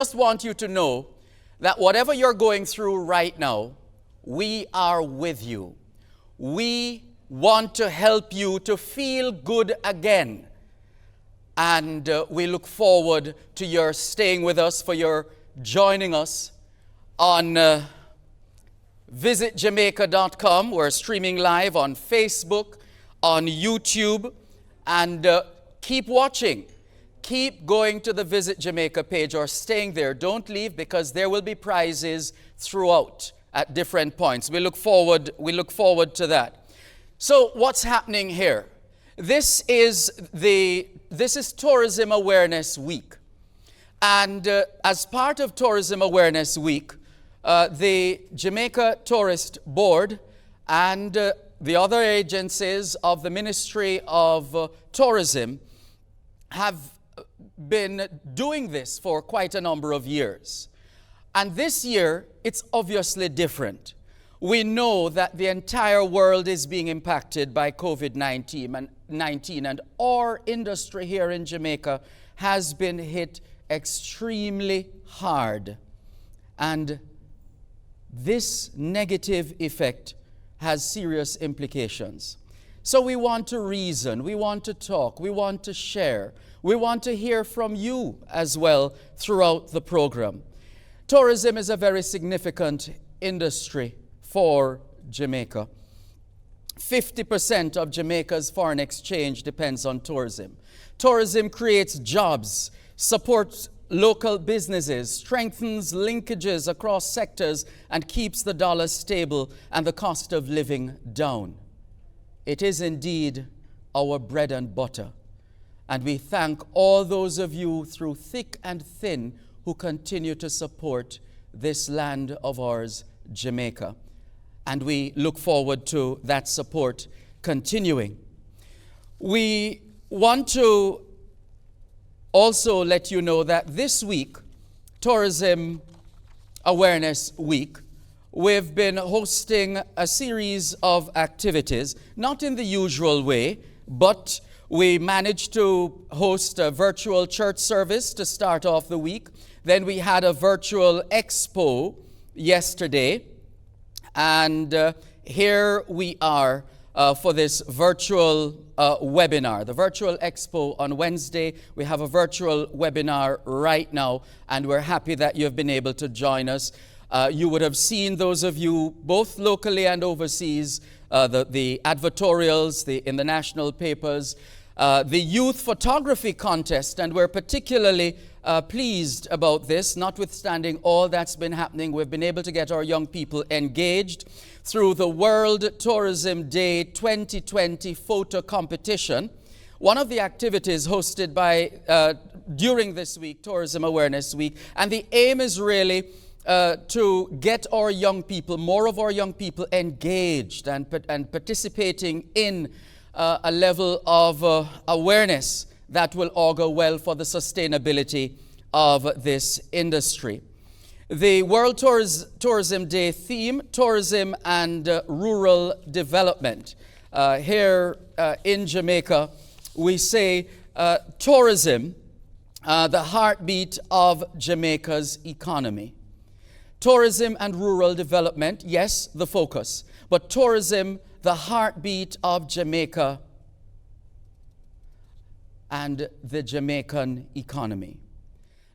just want you to know that whatever you're going through right now, we are with you. We want to help you to feel good again. And we look forward to your staying with us, for your joining us on visitjamaica.com. We're streaming live on Facebook, on YouTube, and keep watching. Keep going to the Visit Jamaica page or staying there. Don't leave, because there will be prizes throughout at different points. We look forward to that. So what's happening here? This is Tourism Awareness Week. And as part of Tourism Awareness Week, the Jamaica Tourist Board and the other agencies of the Ministry of Tourism have been doing this for quite a number of years. And this year, it's obviously different. We know that the entire world is being impacted by COVID-19, and our industry here in Jamaica has been hit extremely hard. And this negative effect has serious implications. So we want to reason, we want to talk, we want to share, we want to hear from you as well throughout the program. Tourism is a very significant industry for Jamaica. 50% of Jamaica's foreign exchange depends on tourism. Tourism creates jobs, supports local businesses, strengthens linkages across sectors, and keeps the dollar stable and the cost of living down. It is indeed our bread and butter. And we thank all those of you through thick and thin who continue to support this land of ours, Jamaica. And we look forward to that support continuing. We want to also let you know that this week, Tourism Awareness Week, we've been hosting a series of activities, not in the usual way, but we managed to host a virtual church service to start off the week. Then we had a virtual expo yesterday. And here we are for this virtual webinar, the virtual expo on Wednesday. We have a virtual webinar right now, and we're happy that you've been able to join us. You would have seen, those of you both locally and overseas, the advertorials in the national papers, the youth photography contest, and we're particularly pleased about this. Notwithstanding all that's been happening, we've been able to get our young people engaged through the World Tourism Day 2020 photo competition. One of the activities hosted by during this week, Tourism Awareness Week, and the aim is really to get our young people, more of our young people, engaged and participating in a level of awareness that will augur well for the sustainability of this industry. The World Tourism Day theme, tourism and rural development. Here in Jamaica, we say tourism, the heartbeat of Jamaica's economy. Tourism and rural development, yes, the focus, but tourism, the heartbeat of Jamaica and the Jamaican economy.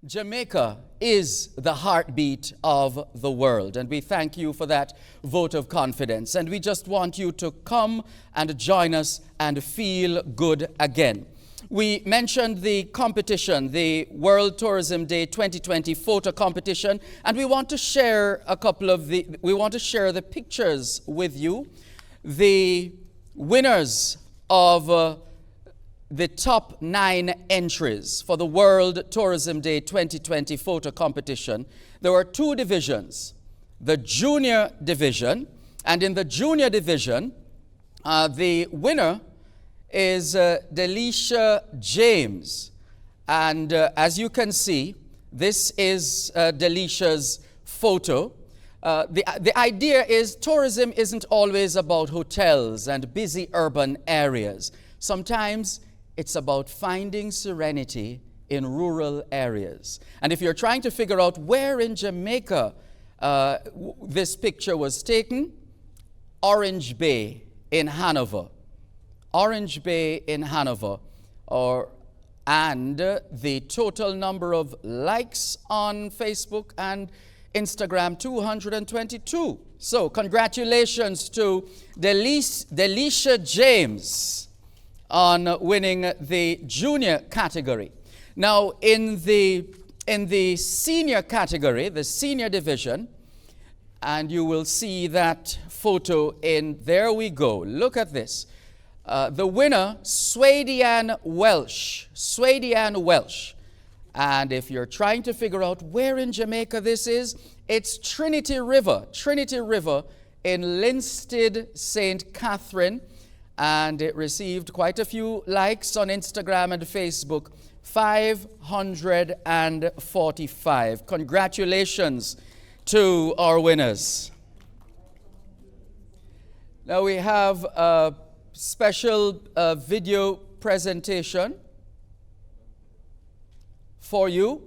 Jamaica is the heartbeat of the world, and we thank you for that vote of confidence. And we just want you to come and join us and feel good again. We mentioned the competition, the World Tourism Day 2020 photo competition, and we want to share the pictures with you. The winners of the top 9 entries for the World Tourism Day 2020 photo competition. There were 2 divisions, the junior division, and in the junior division, the winner is Delisha James. And as you can see, this is Delisha's photo. The idea is tourism isn't always about hotels and busy urban areas. Sometimes it's about finding serenity in rural areas. And if you're trying to figure out where in Jamaica this picture was taken, Orange Bay in Hanover. Orange Bay in Hanover. And the total number of likes on Facebook and Instagram, 222. So congratulations to Delisha James on winning the junior category. Now in the senior category, the senior division, and you will see that photo in, there we go. Look at this. The winner, Swadian Welsh. Swadian Welsh. And if you're trying to figure out where in Jamaica this is, it's Trinity River in Linstead, St. Catherine. And it received quite a few likes on Instagram and Facebook, 545. Congratulations to our winners. Now we have a special video presentation for you.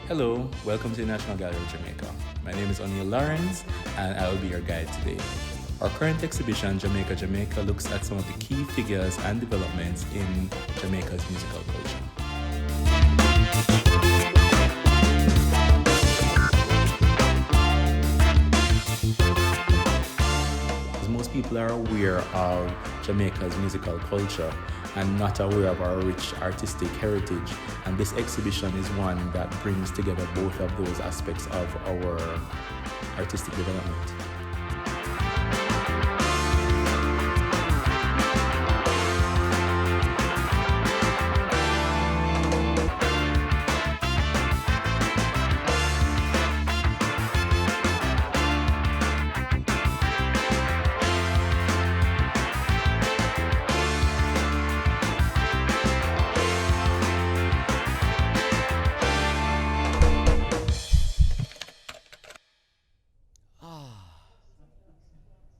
Hello, welcome to the National Gallery of Jamaica. My name is O'Neill Lawrence, and I will be your guide today. Our current exhibition, Jamaica, Jamaica, looks at some of the key figures and developments in Jamaica's musical culture. Most people are aware of Jamaica's musical culture and not aware of our rich artistic heritage. And this exhibition is one that brings together both of those aspects of our artistic development.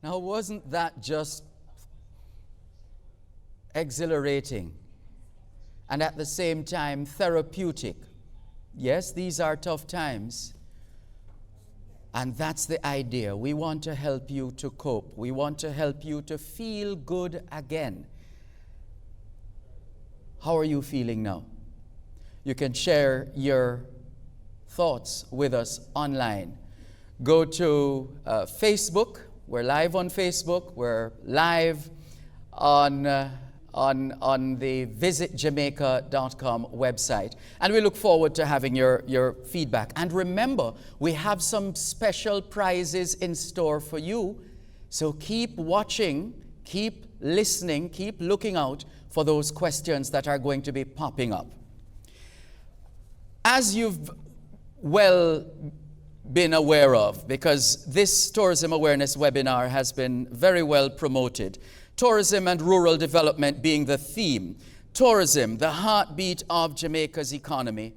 Now, wasn't that just exhilarating and at the same time therapeutic? Yes, these are tough times. And that's the idea. We want to help you to cope. We want to help you to feel good again. How are you feeling now? You can share your thoughts with us online. Go to Facebook. We're live on Facebook. We're live on the visitjamaica.com website. And we look forward to having your feedback. And remember, we have some special prizes in store for you. So keep watching, keep listening, keep looking out for those questions that are going to be popping up. As you've well been aware of, because this tourism awareness webinar has been very well promoted. Tourism and rural development being the theme. Tourism, the heartbeat of Jamaica's economy.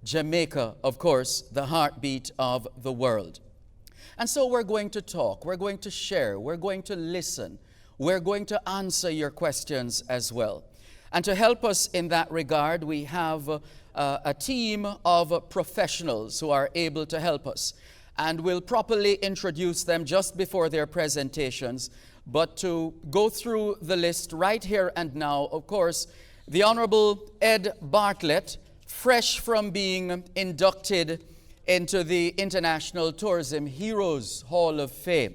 Jamaica, of course, the heartbeat of the world. And so we're going to talk, we're going to share, we're going to listen, we're going to answer your questions as well. And to help us in that regard, we have a team of professionals who are able to help us. And we'll properly introduce them just before their presentations. But to go through the list right here and now, of course, the Honorable Ed Bartlett, fresh from being inducted into the International Tourism Heroes Hall of Fame.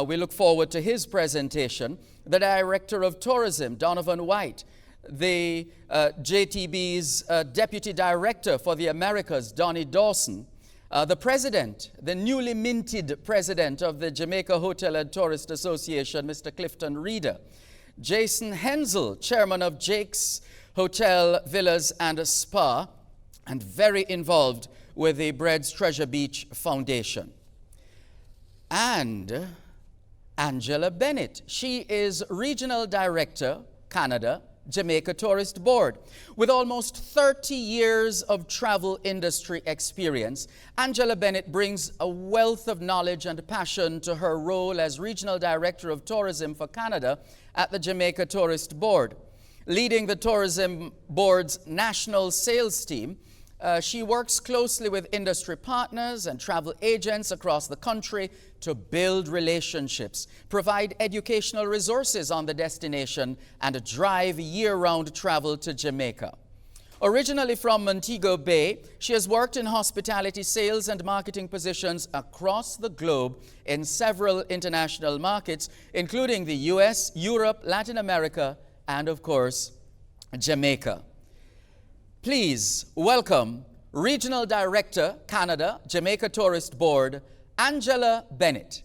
We look forward to his presentation. The Director of Tourism, Donovan White, the JTB's Deputy Director for the Americas, Donnie Dawson, the President, the newly minted President of the Jamaica Hotel and Tourist Association, Mr. Clifton Reeder, Jason Hensel, Chairman of Jake's Hotel, Villas and Spa, and very involved with the Bread's Treasure Beach Foundation. And Angela Bennett, she is Regional Director, Canada, Jamaica Tourist Board. With almost 30 years of travel industry experience, Angela Bennett brings a wealth of knowledge and passion to her role as Regional Director of Tourism for Canada at the Jamaica Tourist Board. Leading the Tourism Board's national sales team, she works closely with industry partners and travel agents across the country to build relationships, provide educational resources on the destination, and drive year-round travel to Jamaica. Originally from Montego Bay, she has worked in hospitality sales and marketing positions across the globe in several international markets, including the US, Europe, Latin America, and of course, Jamaica. Please welcome Regional Director, Canada, Jamaica Tourist Board, Angela Bennett.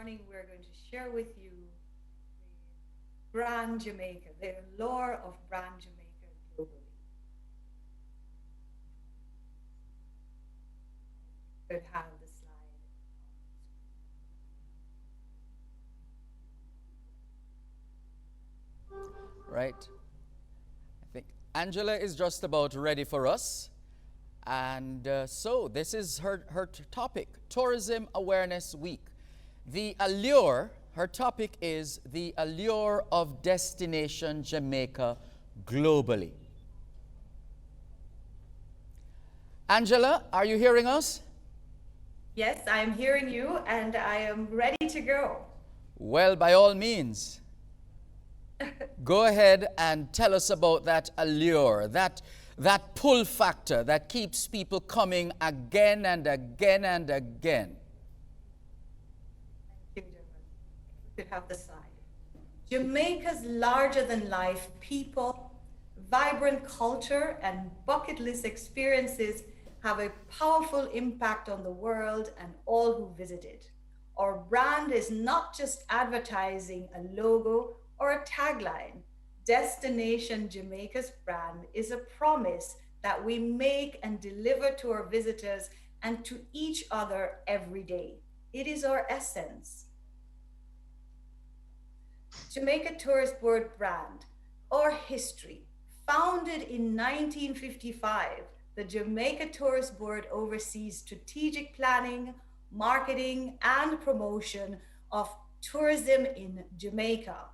morning we're going to share with you the brand Jamaica, the allure of brand Jamaica globally. Could have the slide. Right. I think Angela is just about ready for us. And so this is her topic, Tourism Awareness Week. The allure, her topic is the allure of Destination Jamaica globally. Angela, are you hearing us? Yes, I am hearing you and I am ready to go. Well, by all means, go ahead and tell us about that allure, that pull factor that keeps people coming again and again and again. Thank you, Dermot. We could have the slide. Jamaica's larger-than-life people, vibrant culture, and bucket list experiences have a powerful impact on the world and all who visit it. Our brand is not just advertising a logo or a tagline. Destination Jamaica's brand is a promise that we make and deliver to our visitors and to each other every day. It is our essence. Jamaica Tourist Board brand, our history. Founded in 1955, the Jamaica Tourist Board oversees strategic planning, marketing, and promotion of tourism in Jamaica.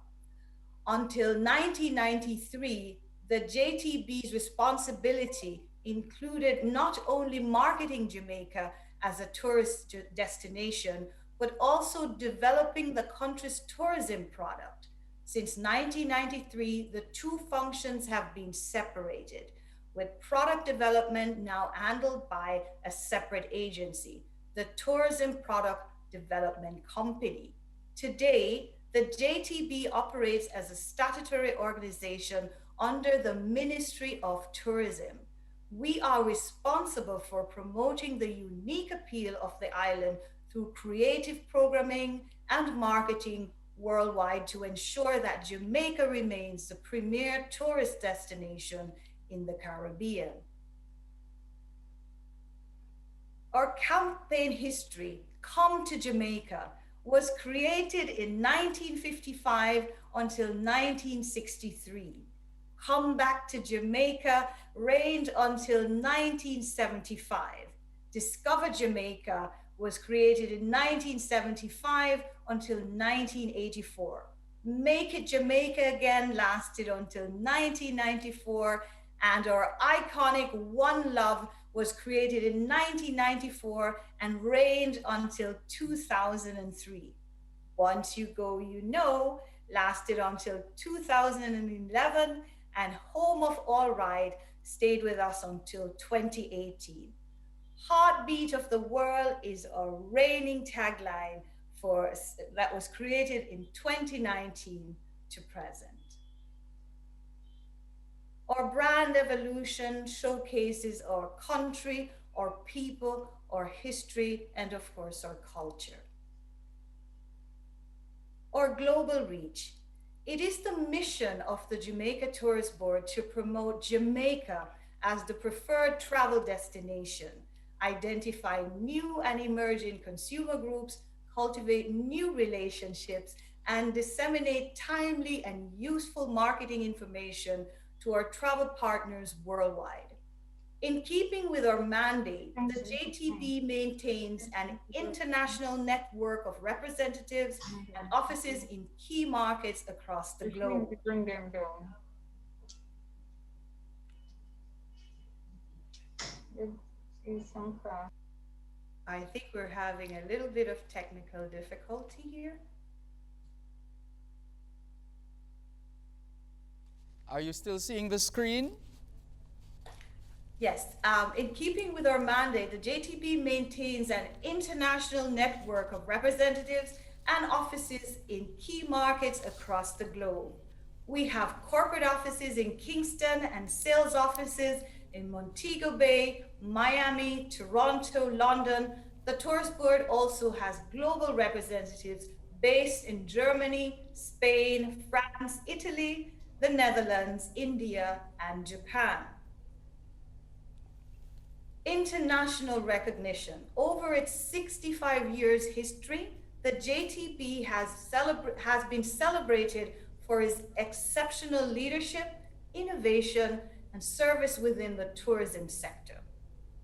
Until 1993, the JTB's responsibility included not only marketing Jamaica as a tourist destination, but also developing the country's tourism product. Since 1993, the two functions have been separated, with product development now handled by a separate agency, the Tourism Product Development Company. Today, the JTB operates as a statutory organization under the Ministry of Tourism. We are responsible for promoting the unique appeal of the island through creative programming and marketing worldwide to ensure that Jamaica remains the premier tourist destination in the Caribbean. Our campaign history, Come to Jamaica, was created in 1955 until 1963. Come Back to Jamaica reigned until 1975. Discover Jamaica was created in 1975 until 1984. Make It Jamaica Again lasted until 1994, and our iconic One Love was created in 1994 and reigned until 2003. Once You Go, You Know lasted until 2011, and Home of All Right stayed with us until 2018. Heartbeat of the World is our reigning tagline that was created in 2019 to present. Our brand evolution showcases our country, our people, our history, and of course, our culture. Our global reach. It is the mission of the Jamaica Tourist Board to promote Jamaica as the preferred travel destination, identify new and emerging consumer groups, cultivate new relationships, and disseminate timely and useful marketing information to our travel partners worldwide. In keeping with our mandate, the JTB maintains an international network of representatives and offices in key markets across the globe. Bring them down. I think we're having a little bit of technical difficulty here. Are you still seeing the screen? Yes, in keeping with our mandate, the JTB maintains an international network of representatives and offices in key markets across the globe. We have corporate offices in Kingston and sales offices in Montego Bay, Miami, Toronto, London. The Tourist Board also has global representatives based in Germany, Spain, France, Italy, the Netherlands, India, and Japan. International recognition. Over its 65 years history, the JTB has been celebrated for its exceptional leadership, innovation, and service within the tourism sector.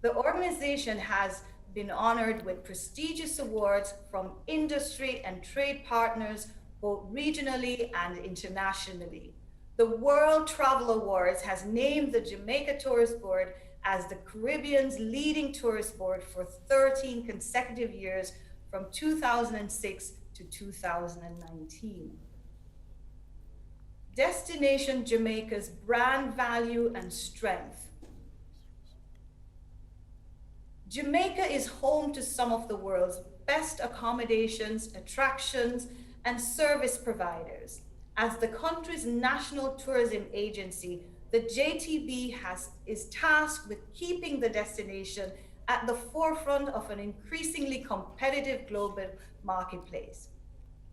The organization has been honored with prestigious awards from industry and trade partners, both regionally and internationally. The World Travel Awards has named the Jamaica Tourist Board as the Caribbean's leading tourist board for 13 consecutive years from 2006 to 2019. Destination Jamaica's brand value and strength. Jamaica is home to some of the world's best accommodations, attractions, and service providers. As the country's national tourism agency, the JTB is tasked with keeping the destination at the forefront of an increasingly competitive global marketplace.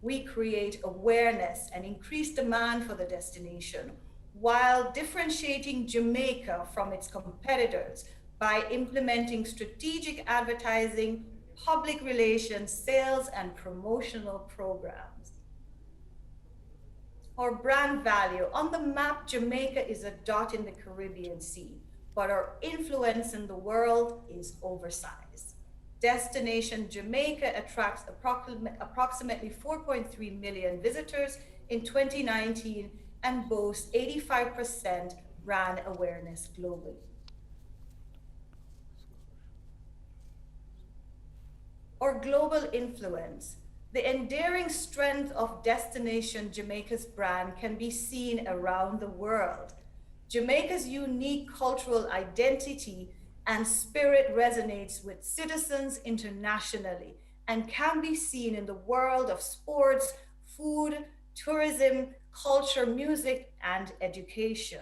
We create awareness and increase demand for the destination while differentiating Jamaica from its competitors by implementing strategic advertising, public relations, sales, and promotional programs. Our brand value. On the map, Jamaica is a dot in the Caribbean Sea, but our influence in the world is oversized. Destination Jamaica attracts approximately 4.3 million visitors in 2019 and boasts 85% brand awareness globally. Or global influence. The enduring strength of Destination Jamaica's brand can be seen around the world. Jamaica's unique cultural identity and spirit resonates with citizens internationally and can be seen in the world of sports, food, tourism, culture, music, and education.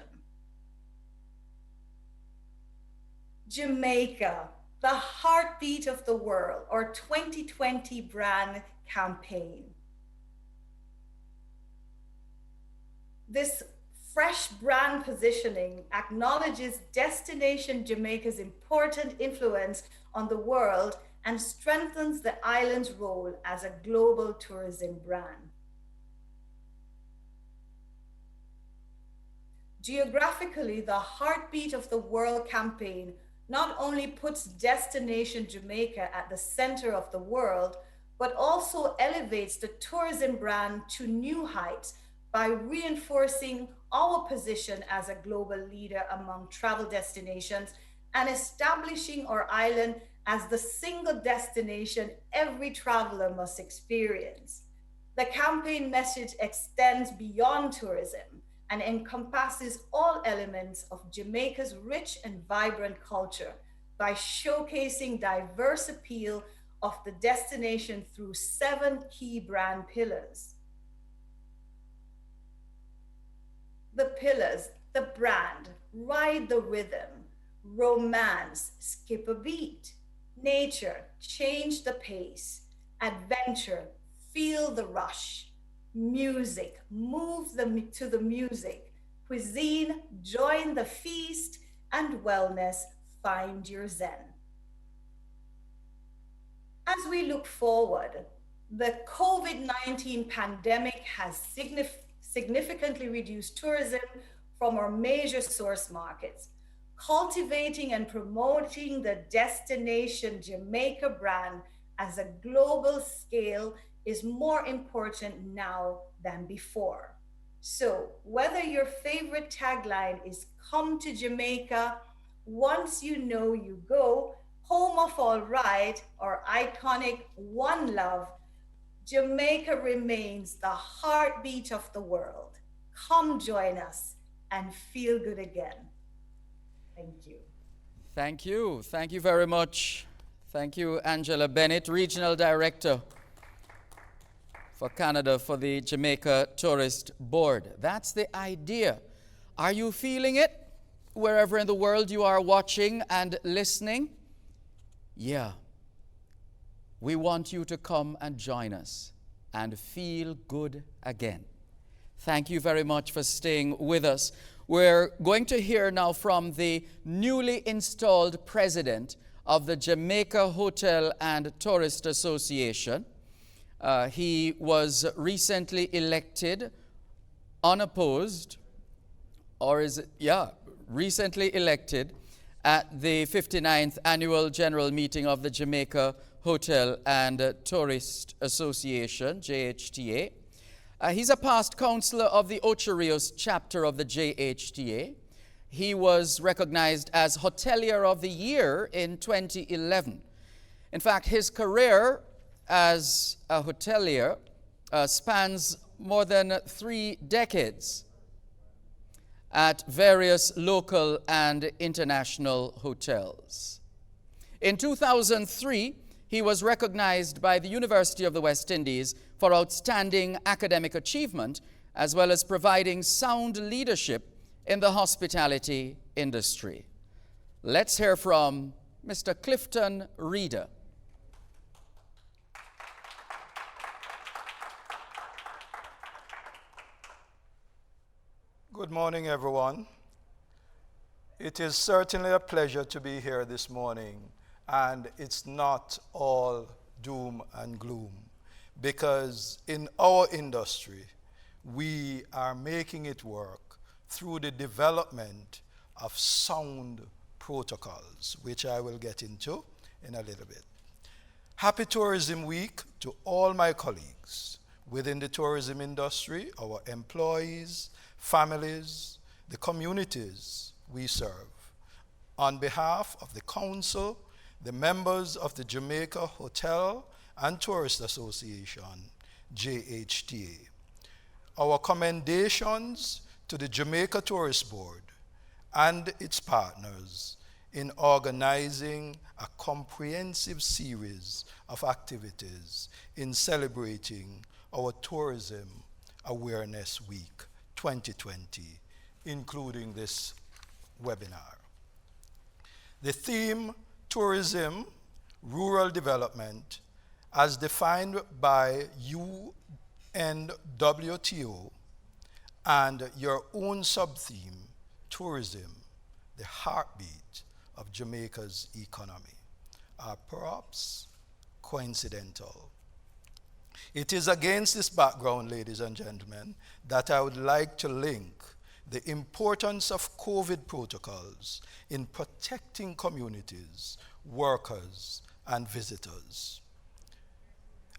Jamaica, the heartbeat of the world, or 2020 brand campaign. This fresh brand positioning acknowledges Destination Jamaica's important influence on the world and strengthens the island's role as a global tourism brand. Geographically, the heartbeat of the world campaign not only puts Destination Jamaica at the center of the world, but also elevates the tourism brand to new heights by reinforcing our position as a global leader among travel destinations and establishing our island as the single destination every traveler must experience. The campaign message extends beyond tourism and encompasses all elements of Jamaica's rich and vibrant culture by showcasing diverse appeal of the destination through 7 key brand pillars. The pillars: the brand, ride the rhythm; romance, skip a beat; nature, change the pace; adventure, feel the rush; music, move to the music; cuisine, join the feast; and wellness, find your zen. As we look forward, the COVID-19 pandemic has significantly reduced tourism from our major source markets. Cultivating and promoting the Destination Jamaica brand as a global scale is more important now than before. So, whether your favorite tagline is "Come to Jamaica," "Once you know you go," "Home of all right," or iconic "One Love," Jamaica remains the heartbeat of the world. Come join us and feel good again. Thank you. Thank you. Thank you very much. Thank you, Angela Bennett, Regional Director for Canada for the Jamaica Tourist Board. That's the idea. Are you feeling it? Wherever in the world you are watching and listening? Yeah. We want you to come and join us. and feel good again. Thank you very much for staying with us. We're going to hear now from the newly installed president of the Jamaica Hotel and Tourist Association. He was recently elected unopposed, recently elected at the 59th Annual General Meeting of the Jamaica Hotel and Tourist Association, JHTA. He's a past councillor of the Ocho Rios chapter of the JHTA. He was recognized as Hotelier of the Year in 2011. In fact, his career as a hotelier spans more than 3 decades at various local and international hotels. In 2003, he was recognized by the University of the West Indies for outstanding academic achievement, as well as providing sound leadership in the hospitality industry. Let's hear from Mr. Clifton Reeder. Good morning, everyone. It is certainly a pleasure to be here this morning, and it's not all doom and gloom, because in our industry, we are making it work through the development of sound protocols, which I will get into in a little bit. Happy Tourism Week to all my colleagues within the tourism industry, our employees, families, the communities we serve. On behalf of the Council, the members of the Jamaica Hotel and Tourist Association, JHTA, our commendations to the Jamaica Tourist Board and its partners in organizing a comprehensive series of activities in celebrating our Tourism Awareness Week 2020, including this webinar. The theme, Tourism, Rural Development, as defined by UNWTO, and your own sub-theme, Tourism, the heartbeat of Jamaica's economy, are perhaps coincidental. It is against this background, ladies and gentlemen, that I would like to link the importance of COVID protocols in protecting communities, workers, and visitors,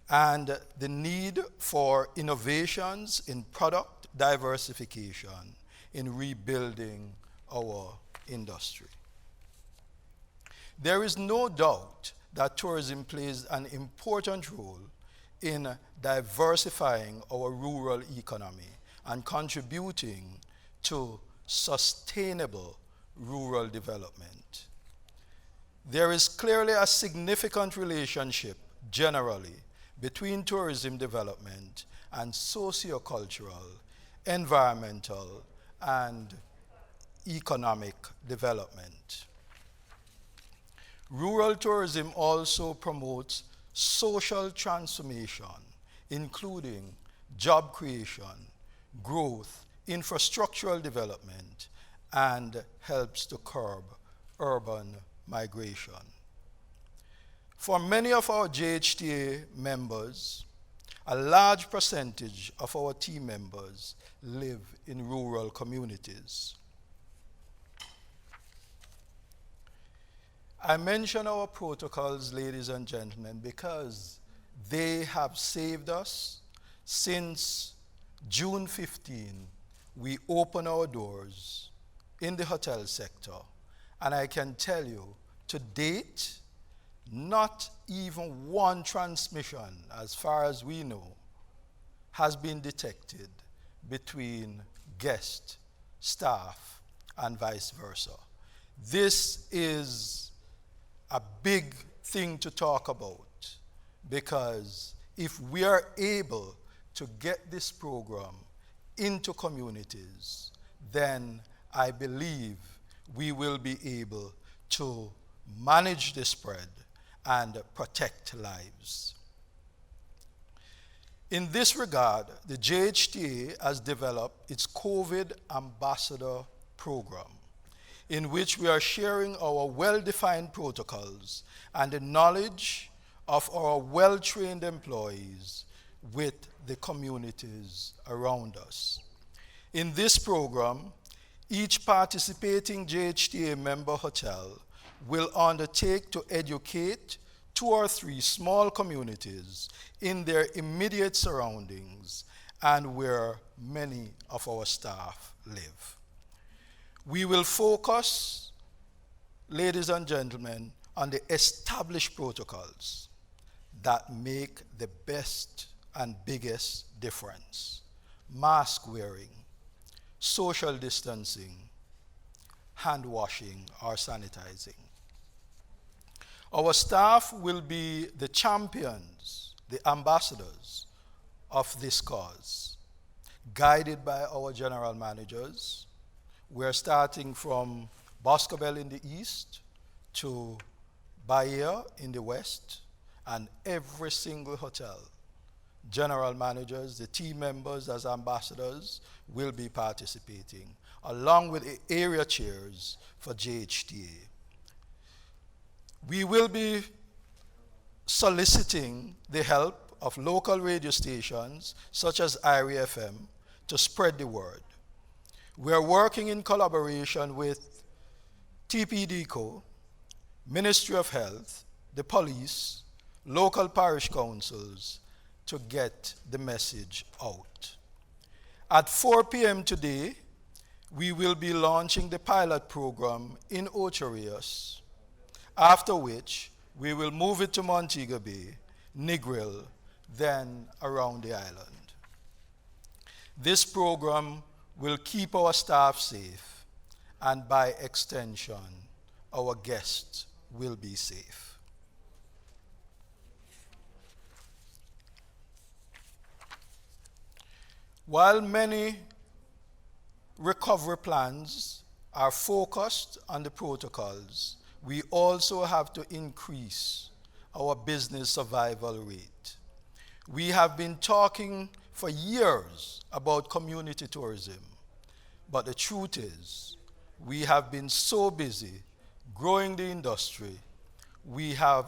and the need for innovations in product diversification in rebuilding our industry. There is no doubt that tourism plays an important role in diversifying our rural economy and contributing to sustainable rural development. There is clearly a significant relationship generally between tourism development and socio-cultural, environmental, and economic development. Rural tourism also promotes social transformation, including job creation, growth, infrastructural development, and helps to curb urban migration. For many of our JHTA members, a large percentage of our team members live in rural communities. I mention our protocols, ladies and gentlemen, because they have saved us. Since June 15, we opened our doors in the hotel sector, and I can tell you, to date, not even one transmission, as far as we know, has been detected between guest, staff, and vice versa. This is a big thing to talk about, because if we are able to get this program into communities, then I believe we will be able to manage the spread and protect lives. In this regard, the JHTA has developed its COVID Ambassador Program, in which we are sharing our well-defined protocols and the knowledge of our well-trained employees with the communities around us. In this program, each participating JHTA member hotel will undertake to educate 2 or 3 small communities in their immediate surroundings and where many of our staff live. We will focus, ladies and gentlemen, on the established protocols that make the best and biggest difference: mask wearing, social distancing, hand washing or sanitizing. Our staff will be the champions, the ambassadors of this cause, guided by our general managers. We're starting from Boscobel in the east to Bahia in the west, and every single hotel, general managers, the team members as ambassadors will be participating, along with the area chairs for JHTA. We will be soliciting the help of local radio stations such as IRI FM to spread the word. We are working in collaboration with TPDCO, Ministry of Health, the police, local parish councils to get the message out. At 4 p.m. today, we will be launching the pilot program in Ocho Rios, after which we will move it to Montego Bay, Negril, then around the island. This program will keep our staff safe, and by extension, our guests will be safe. While many recovery plans are focused on the protocols, we also have to increase our business survival rate. We have been talking for years about community tourism, but the truth is, we have been so busy growing the industry, we have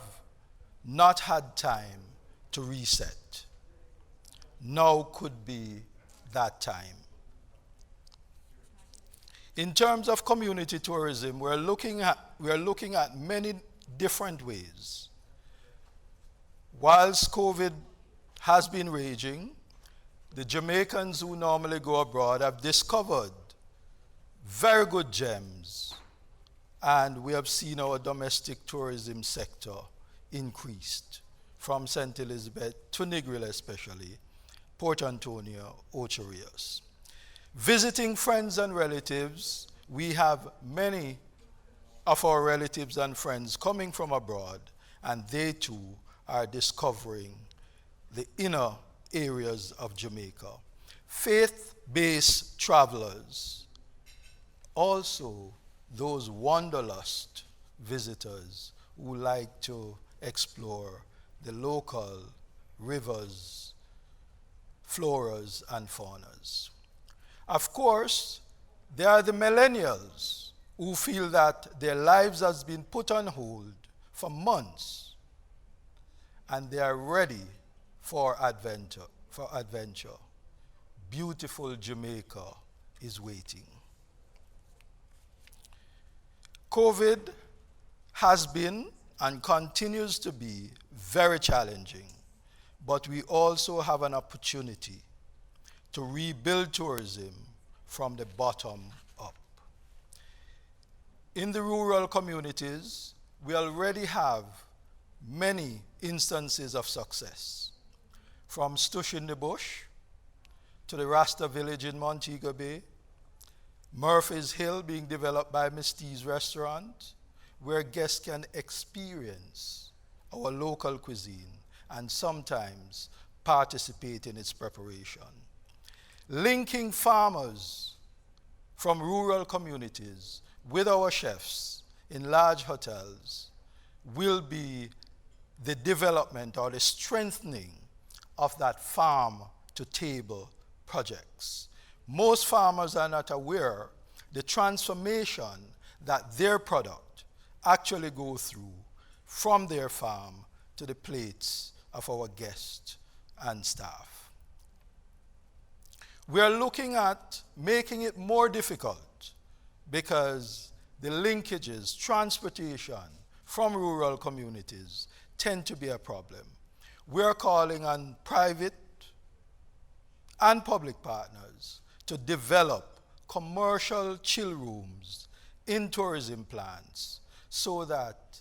not had time to reset. Now could be that time. In terms of community tourism, we are looking at many different ways. Whilst COVID has been raging, the Jamaicans who normally go abroad have discovered very good gems, and we have seen our domestic tourism sector increased from St. Elizabeth to Negril especially, Port Antonio, Ocho Rios. Visiting friends and relatives, we have many of our relatives and friends coming from abroad, and they too are discovering the inner areas of Jamaica. Faith-based travelers, also those wanderlust visitors who like to explore the local rivers, floras, and faunas. Of course, there are the millennials who feel that their lives has been put on hold for months, and they are ready for adventure. Beautiful Jamaica is waiting. COVID has been and continues to be very challenging, but we also have an opportunity to rebuild tourism from the bottom up. In the rural communities, we already have many instances of success, from Stush in the Bush to the Rasta village in Montego Bay, Murphy's Hill being developed by Miss T's restaurant, where guests can experience our local cuisine and sometimes participate in its preparation. Linking farmers from rural communities with our chefs in large hotels will be the development or the strengthening of that farm to table projects. Most farmers are not aware the transformation that their product actually go through from their farm to the plates of our guests and staff. We are looking at making it more difficult because the linkages, transportation from rural communities tend to be a problem. We are calling on private and public partners to develop commercial chill rooms in tourism plants so that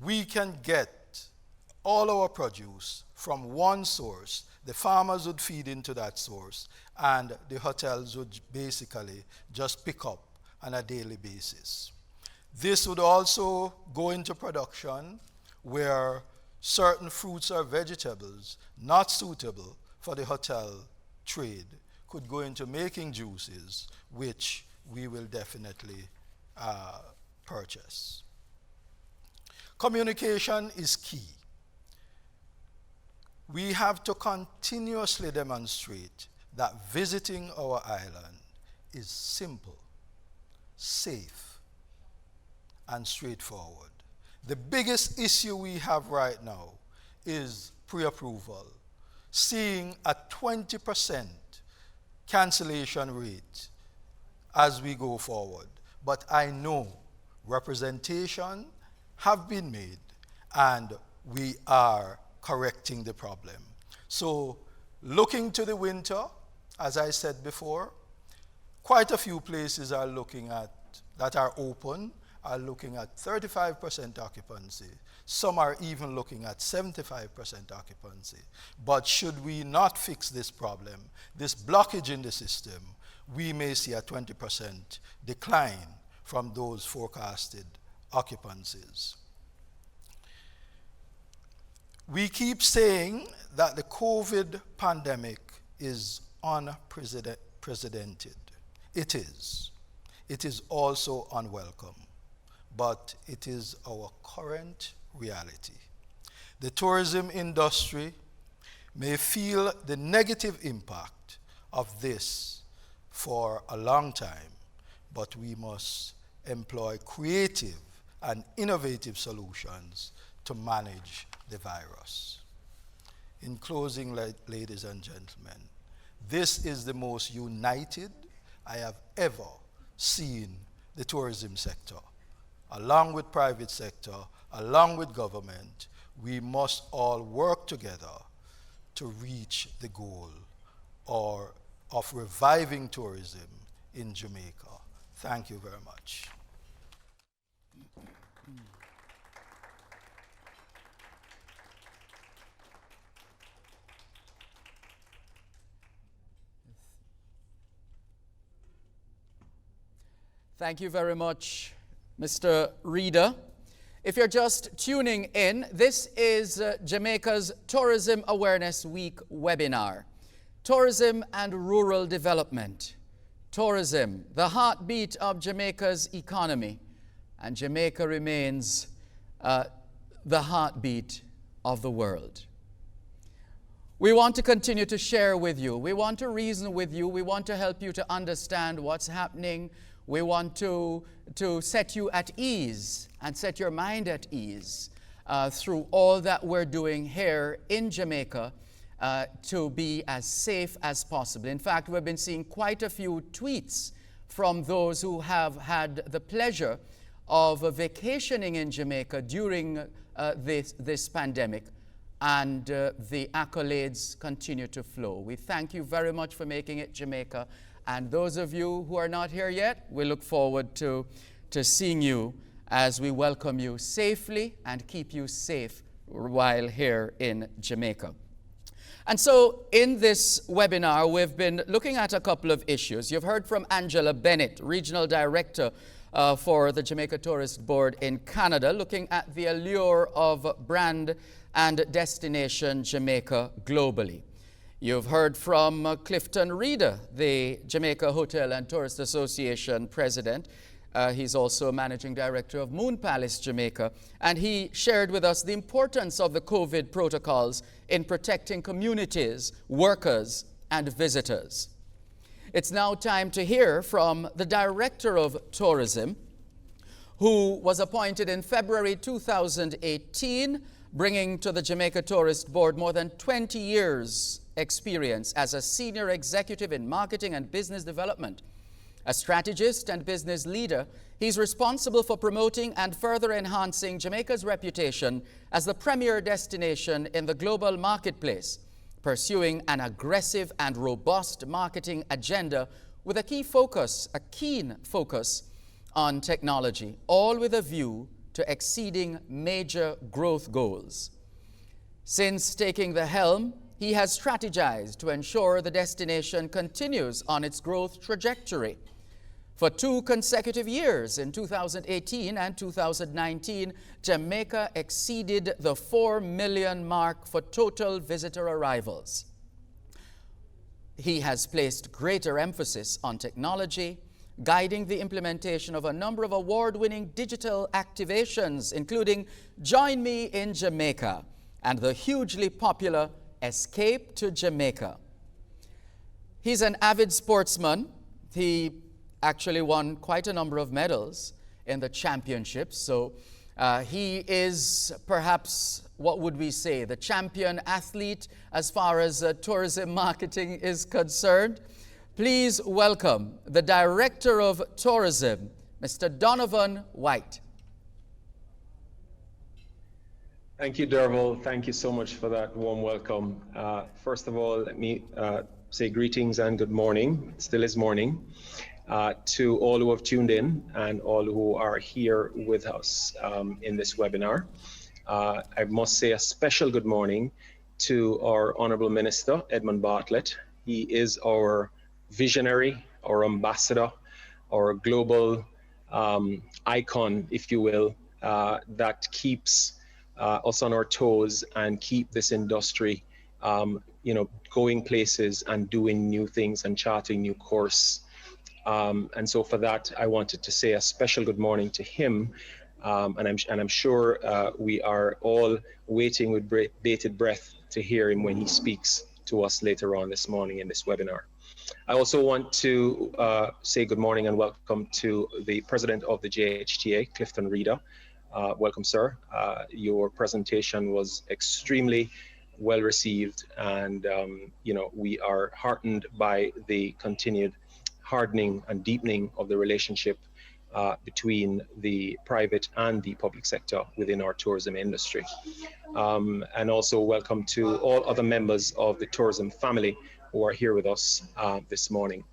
we can get all our produce from one source. The farmers would feed into that source, and the hotels would basically just pick up on a daily basis. This would also go into production where certain fruits or vegetables not suitable for the hotel trade could go into making juices, which we will definitely purchase. Communication is key. We have to continuously demonstrate that visiting our island is simple, safe, and straightforward. The biggest issue we have right now is pre-approval, seeing a 20% cancellation rate as we go forward. But I know representation have been made and we are correcting the problem. So looking to the winter, as I said before, quite a few places are looking at, that are open, are looking at 35% occupancy. Some are even looking at 75% occupancy. But should we not fix this problem, this blockage in the system, we may see a 20% decline from those forecasted occupancies. We keep saying that the COVID pandemic is unprecedented. It is. It is also unwelcome, but it is our current reality. The tourism industry may feel the negative impact of this for a long time, but we must employ creative and innovative solutions to manage the virus. In closing, ladies and gentlemen, this is the most united I have ever seen the tourism sector. Along with private sector, along with government, we must all work together to reach the goal of reviving tourism in Jamaica. Thank you very much. Thank you very much, Mr. Reader. If you're just tuning in, this is Jamaica's Tourism Awareness Week webinar. Tourism and Rural Development. Tourism, the heartbeat of Jamaica's economy. And Jamaica remains the heartbeat of the world. We want to continue to share with you. We want to reason with you. We want to help you to understand what's happening. We want to set you at ease and set your mind at ease through all that we're doing here in Jamaica to be as safe as possible. In fact, we've been seeing quite a few tweets from those who have had the pleasure of vacationing in Jamaica during this pandemic, and the accolades continue to flow. We thank you very much for making it Jamaica. And those of you who are not here yet, we look forward to seeing you as we welcome you safely and keep you safe while here in Jamaica. And so in this webinar, we've been looking at a couple of issues. You've heard from Angela Bennett, Regional Director for the Jamaica Tourist Board in Canada, looking at the allure of brand and destination Jamaica globally. You've heard from Clifton Reader, the Jamaica Hotel and Tourist Association President, He's also a managing director of Moon Palace, Jamaica, and he shared with us the importance of the COVID protocols in protecting communities, workers, and visitors. It's now time to hear from the Director of Tourism, who was appointed in February 2018, bringing to the Jamaica Tourist Board more than 20 years' experience as a senior executive in marketing and business development. A strategist and business leader, he's responsible for promoting and further enhancing Jamaica's reputation as the premier destination in the global marketplace, pursuing an aggressive and robust marketing agenda with a keen focus on technology, all with a view to exceeding major growth goals. Since taking the helm, he has strategized to ensure the destination continues on its growth trajectory. For 2 consecutive years, in 2018 and 2019, Jamaica exceeded the 4 million mark for total visitor arrivals. He has placed greater emphasis on technology, guiding the implementation of a number of award-winning digital activations, including Join Me in Jamaica and the hugely popular Escape to Jamaica. He's an avid sportsman. He actually won quite a number of medals in the championships. So he is perhaps, what would we say, the champion athlete as far as tourism marketing is concerned. Please welcome the Director of Tourism, Mr. Donovan White. Thank you, Derval. Thank you so much for that warm welcome. First of all, let me say greetings and good morning. It still is morning. To all who have tuned in and all who are here with us in this webinar. I must say a special good morning to our Honourable Minister, Edmund Bartlett. He is our visionary, our ambassador, our global icon, if you will, that keeps us on our toes and keep this industry going places and doing new things and charting new course. And so for that, I wanted to say a special good morning to him. And I'm sure we are all waiting with bated breath to hear him when he speaks to us later on this morning in this webinar. I also want to say good morning and welcome to the President of the JHTA, Clifton Reeder. Welcome, sir. Your presentation was extremely well received, and we are heartened by the continued hardening and deepening of the relationship between the private and the public sector within our tourism industry. And also welcome to all other members of the tourism family who are here with us this morning.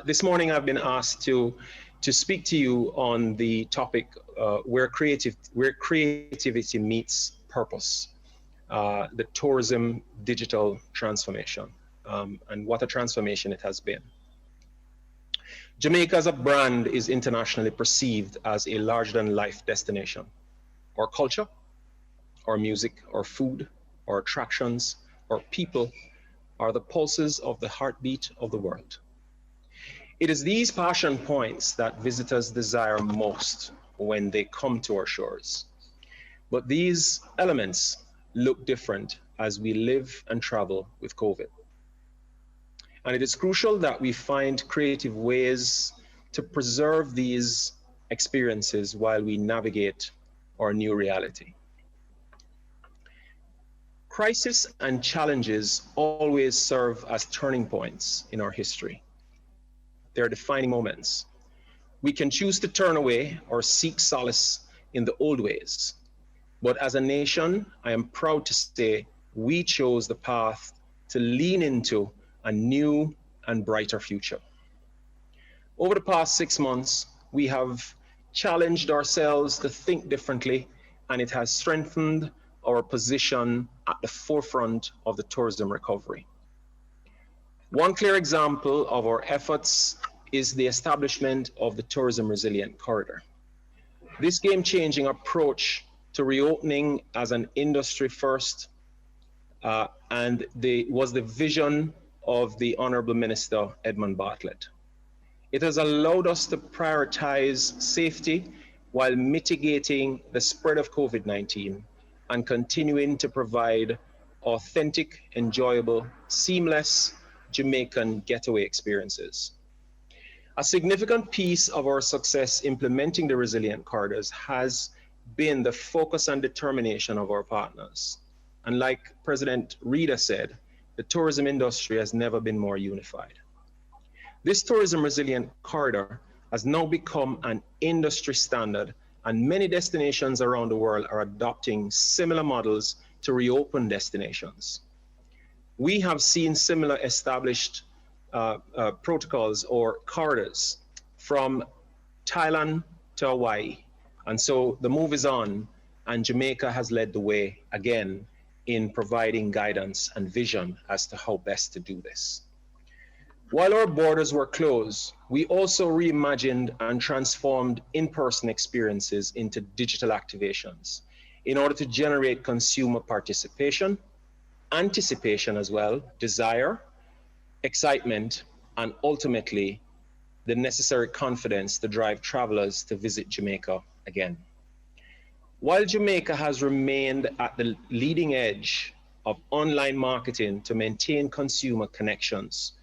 This morning I've been asked to speak to you on the topic where creativity meets purpose, the tourism digital transformation, and what a transformation it has been. Jamaica as a brand is internationally perceived as a larger-than-life destination. Our culture, our music, our food, our attractions, our people are the pulses of the heartbeat of the world. It is these passion points that visitors desire most when they come to our shores. But these elements look different as we live and travel with COVID. And it is crucial that we find creative ways to preserve these experiences while we navigate our new reality. Crisis and challenges always serve as turning points in our history. They're defining moments. We can choose to turn away or seek solace in the old ways. But as a nation, I am proud to say we chose the path to lean into a new and brighter future. Over the past 6 months, we have challenged ourselves to think differently, and it has strengthened our position at the forefront of the tourism recovery. One clear example of our efforts is the establishment of the Tourism Resilient Corridor. This game-changing approach to reopening as an industry first was the vision of the Honourable Minister, Edmund Bartlett. It has allowed us to prioritize safety while mitigating the spread of COVID-19 and continuing to provide authentic, enjoyable, seamless Jamaican getaway experiences. A significant piece of our success implementing the resilient corridors has been the focus and determination of our partners. And like President Reida said, the tourism industry has never been more unified. This tourism resilient corridor has now become an industry standard, and many destinations around the world are adopting similar models to reopen destinations. We have seen similar established protocols or corridors from Thailand to Hawaii. And so the move is on, and Jamaica has led the way again in providing guidance and vision as to how best to do this. While our borders were closed, we also reimagined and transformed in-person experiences into digital activations in order to generate consumer participation, anticipation as well, desire, excitement, and ultimately the necessary confidence to drive travelers to visit Jamaica again. While Jamaica has remained at the leading edge of online marketing to maintain consumer connections,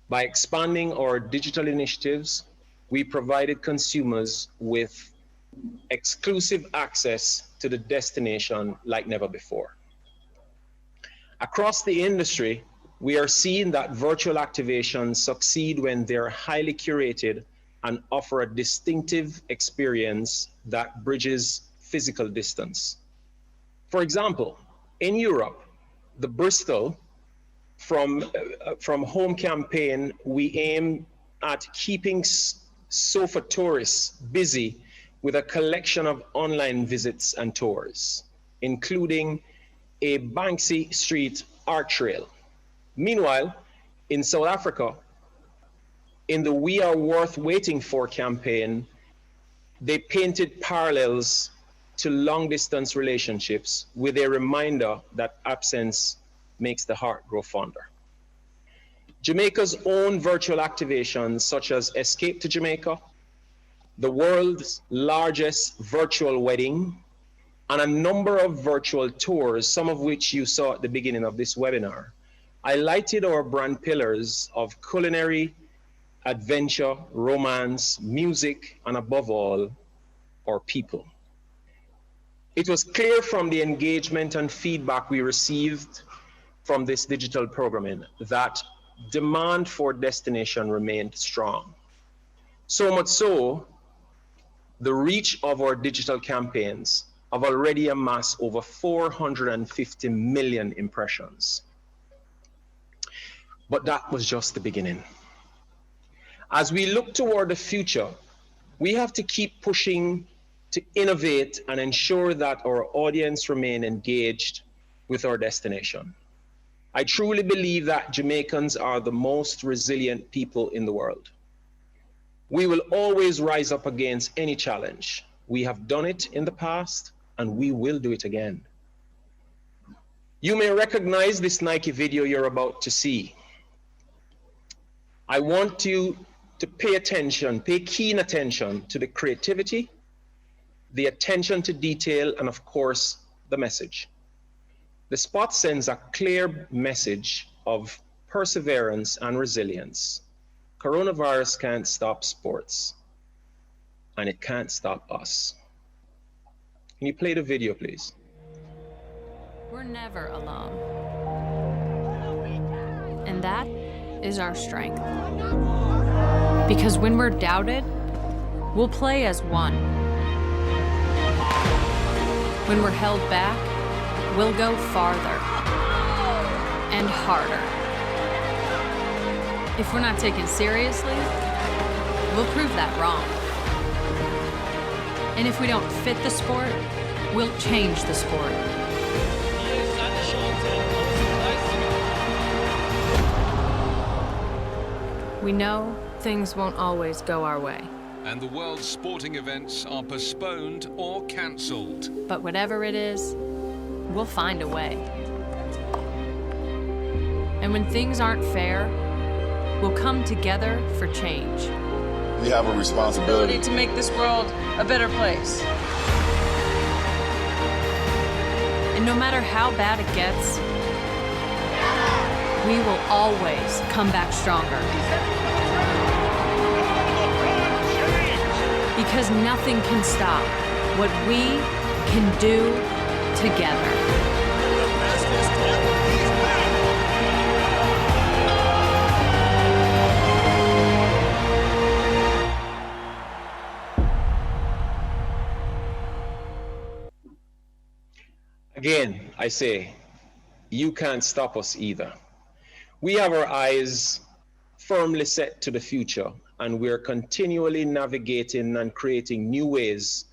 by expanding our digital initiatives, we provided consumers with exclusive access to the destination like never before. Across the industry, we are seeing that virtual activations succeed when they're highly curated and offer a distinctive experience that bridges physical distance. For example, in Europe, the Bristol from home campaign, we aim at keeping sofa tourists busy with a collection of online visits and tours, including a Banksy Street art trail. Meanwhile, in South Africa, in the We Are Worth Waiting For campaign, they painted parallels to long distance relationships with a reminder that absence makes the heart grow fonder. Jamaica's own virtual activations, such as Escape to Jamaica, the world's largest virtual wedding, and a number of virtual tours, some of which you saw at the beginning of this webinar, highlighted our brand pillars of culinary, adventure, romance, music, and above all, our people. It was clear from the engagement and feedback we received from this digital programming that demand for destination remained strong. So much so, the reach of our digital campaigns have already amassed over 450 million impressions. But that was just the beginning. As we look toward the future, we have to keep pushing to innovate and ensure that our audience remain engaged with our destination. I truly believe that Jamaicans are the most resilient people in the world. We will always rise up against any challenge. We have done it in the past, and we will do it again. You may recognize this Nike video you're about to see. I want you to pay keen attention to the creativity, the attention to detail, and of course, the message. The spot sends a clear message of perseverance and resilience. Coronavirus can't stop sports, and it can't stop us. Can you play the video, please? We're never alone. And that is our strength. Because when we're doubted, we'll play as one. When we're held back, we'll go farther and harder. If we're not taken seriously, we'll prove that wrong. And if we don't fit the sport, we'll change the sport. We know things won't always go our way. And the world's sporting events are postponed or cancelled. But whatever it is, we'll find a way. And when things aren't fair, we'll come together for change. We have a responsibility to make this world a better place. And no matter how bad it gets, we will always come back stronger. Because nothing can stop what we can do together. Again, I say, you can't stop us either. We have our eyes firmly set to the future, and we're continually navigating and creating new ways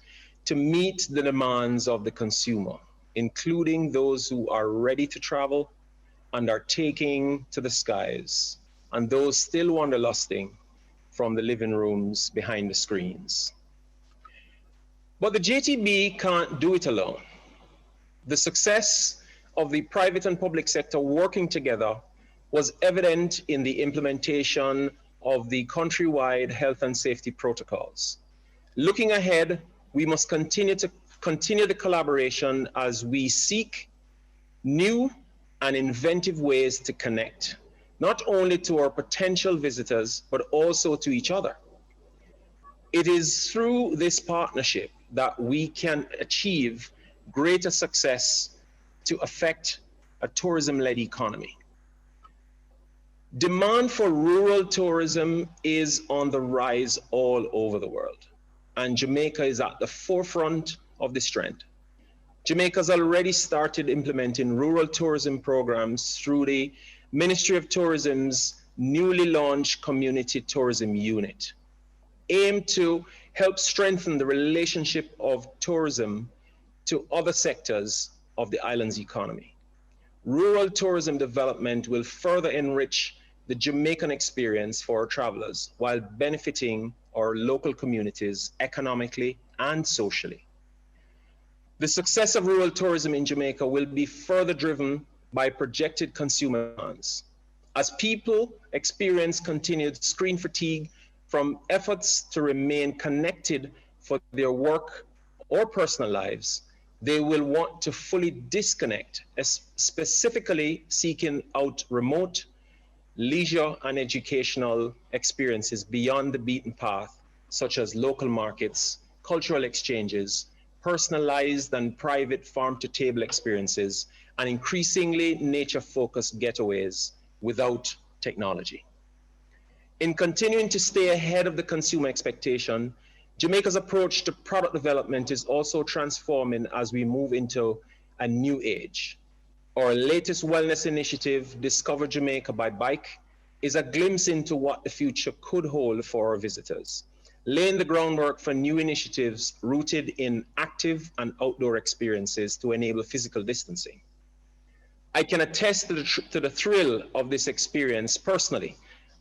to meet the demands of the consumer, including those who are ready to travel and are taking to the skies, and those still wanderlusting from the living rooms behind the screens. But the JTB can't do it alone. The success of the private and public sector working together was evident in the implementation of the countrywide health and safety protocols. Looking ahead, we must continue the collaboration as we seek new and inventive ways to connect, not only to our potential visitors, but also to each other. It is through this partnership that we can achieve greater success to affect a tourism-led economy. Demand for rural tourism is on the rise all over the world, and Jamaica is at the forefront of this trend. Jamaica has already started implementing rural tourism programs through the Ministry of Tourism's newly launched Community Tourism Unit, aimed to help strengthen the relationship of tourism to other sectors of the island's economy. Rural tourism development will further enrich the Jamaican experience for our travelers while benefiting our local communities economically and socially. The success of rural tourism in Jamaica will be further driven by projected consumer demands. As people experience continued screen fatigue from efforts to remain connected for their work or personal lives, they will want to fully disconnect, specifically seeking out remote, leisure and educational experiences beyond the beaten path, such as local markets, cultural exchanges, personalized and private farm-to-table experiences, and increasingly nature-focused getaways without technology. In continuing to stay ahead of the consumer expectation, Jamaica's approach to product development is also transforming as we move into a new age. Our latest wellness initiative, Discover Jamaica by Bike, is a glimpse into what the future could hold for our visitors, laying the groundwork for new initiatives rooted in active and outdoor experiences to enable physical distancing. I can attest to the thrill of this experience personally,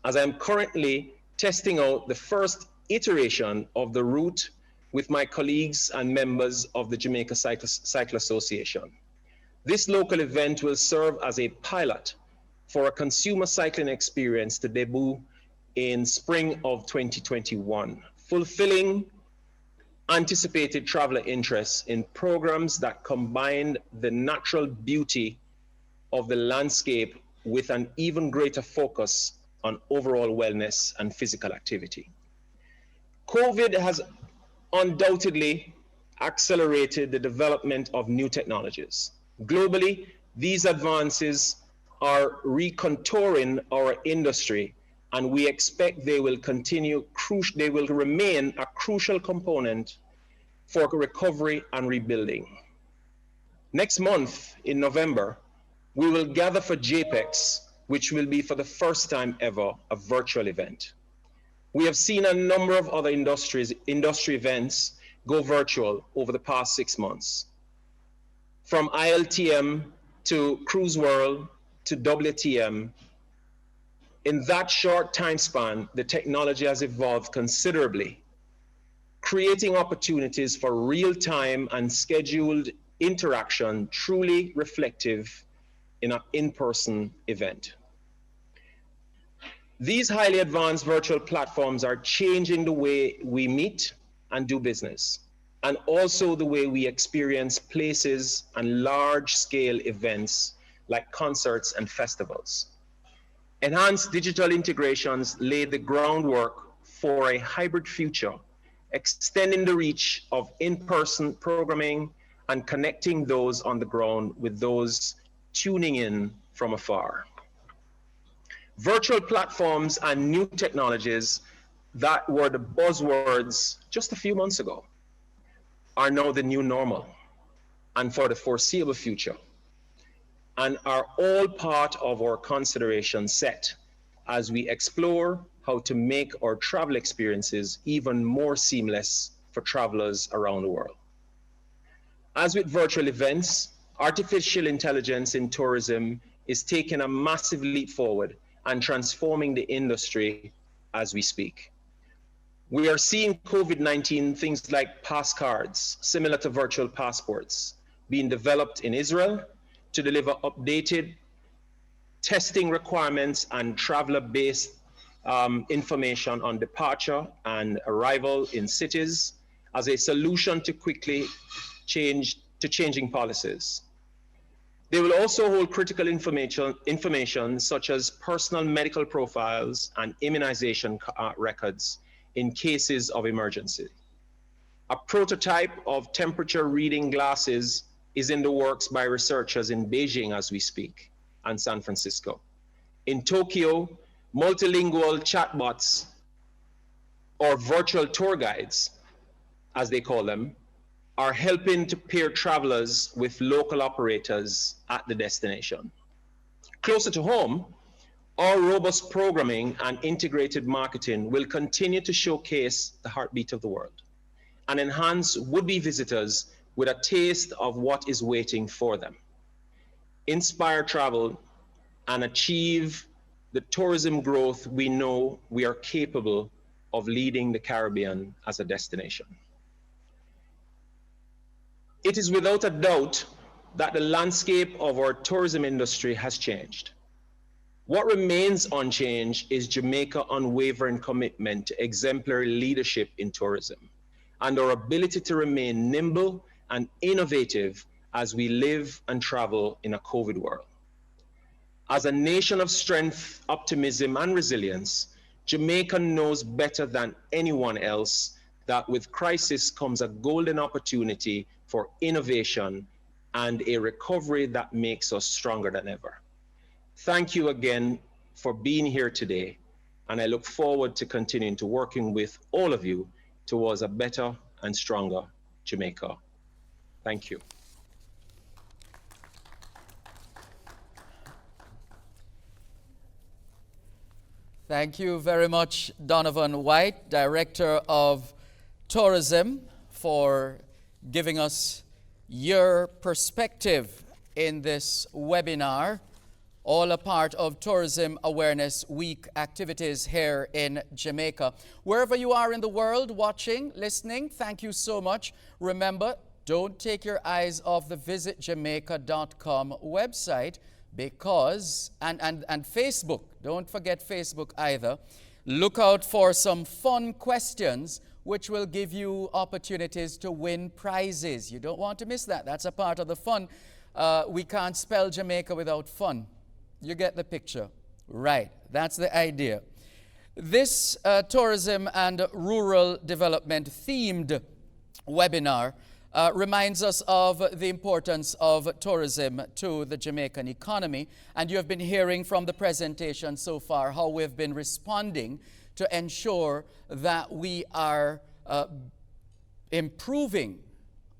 as I'm currently testing out the first iteration of the route with my colleagues and members of the Jamaica Cycle Association. This local event will serve as a pilot for a consumer cycling experience to debut in spring of 2021, fulfilling anticipated traveler interests in programs that combine the natural beauty of the landscape with an even greater focus on overall wellness and physical activity. COVID has undoubtedly accelerated the development of new technologies. Globally, these advances are recontouring our industry, and we expect they will remain a crucial component for recovery and rebuilding. Next month, in November, we will gather for JPEX, which will be for the first time ever a virtual event. We have seen a number of other industry events go virtual over the past 6 months. From ILTM to Cruise World to WTM, in that short time span, the technology has evolved considerably, creating opportunities for real-time and scheduled interaction truly reflective in an in-person event. These highly advanced virtual platforms are changing the way we meet and do business, and also the way we experience places and large-scale events like concerts and festivals. Enhanced digital integrations lay the groundwork for a hybrid future, extending the reach of in-person programming and connecting those on the ground with those tuning in from afar. Virtual platforms and new technologies that were the buzzwords just a few months ago are now the new normal and for the foreseeable future, and are all part of our consideration set as we explore how to make our travel experiences even more seamless for travelers around the world. As with virtual events, artificial intelligence in tourism is taking a massive leap forward and transforming the industry as we speak. We are seeing COVID-19 things like pass cards, similar to virtual passports, being developed in Israel to deliver updated testing requirements and traveler-based information on departure and arrival in cities as a solution to quickly changing policies. They will also hold critical information such as personal medical profiles and immunization records in cases of emergency. A prototype of temperature reading glasses is in the works by researchers in Beijing as we speak, and San Francisco. In Tokyo, multilingual chatbots, or virtual tour guides, as they call them, are helping to pair travelers with local operators at the destination. Closer to home, our robust programming and integrated marketing will continue to showcase the heartbeat of the world and enhance would-be visitors with a taste of what is waiting for them. Inspire travel and achieve the tourism growth we know we are capable of leading the Caribbean as a destination. It is without a doubt that the landscape of our tourism industry has changed. What remains unchanged is Jamaica's unwavering commitment to exemplary leadership in tourism and our ability to remain nimble and innovative as we live and travel in a COVID world. As a nation of strength, optimism, and resilience, Jamaica knows better than anyone else that with crisis comes a golden opportunity for innovation and a recovery that makes us stronger than ever. Thank you again for being here today, and I look forward to continuing to working with all of you towards a better and stronger Jamaica. Thank you. Thank you very much, Donovan White, Director of Tourism, for giving us your perspective in this webinar, all a part of Tourism Awareness Week activities here in Jamaica. Wherever you are in the world, watching, listening, thank you so much. Remember, don't take your eyes off the visitjamaica.com website, because, and Facebook, don't forget Facebook either. Look out for some fun questions which will give you opportunities to win prizes. You don't want to miss that. That's a part of the fun. We can't spell Jamaica without fun. You get the picture. Right, that's the idea. This tourism and rural development themed webinar reminds us of the importance of tourism to the Jamaican economy. And you have been hearing from the presentation so far how we've been responding to ensure that we are improving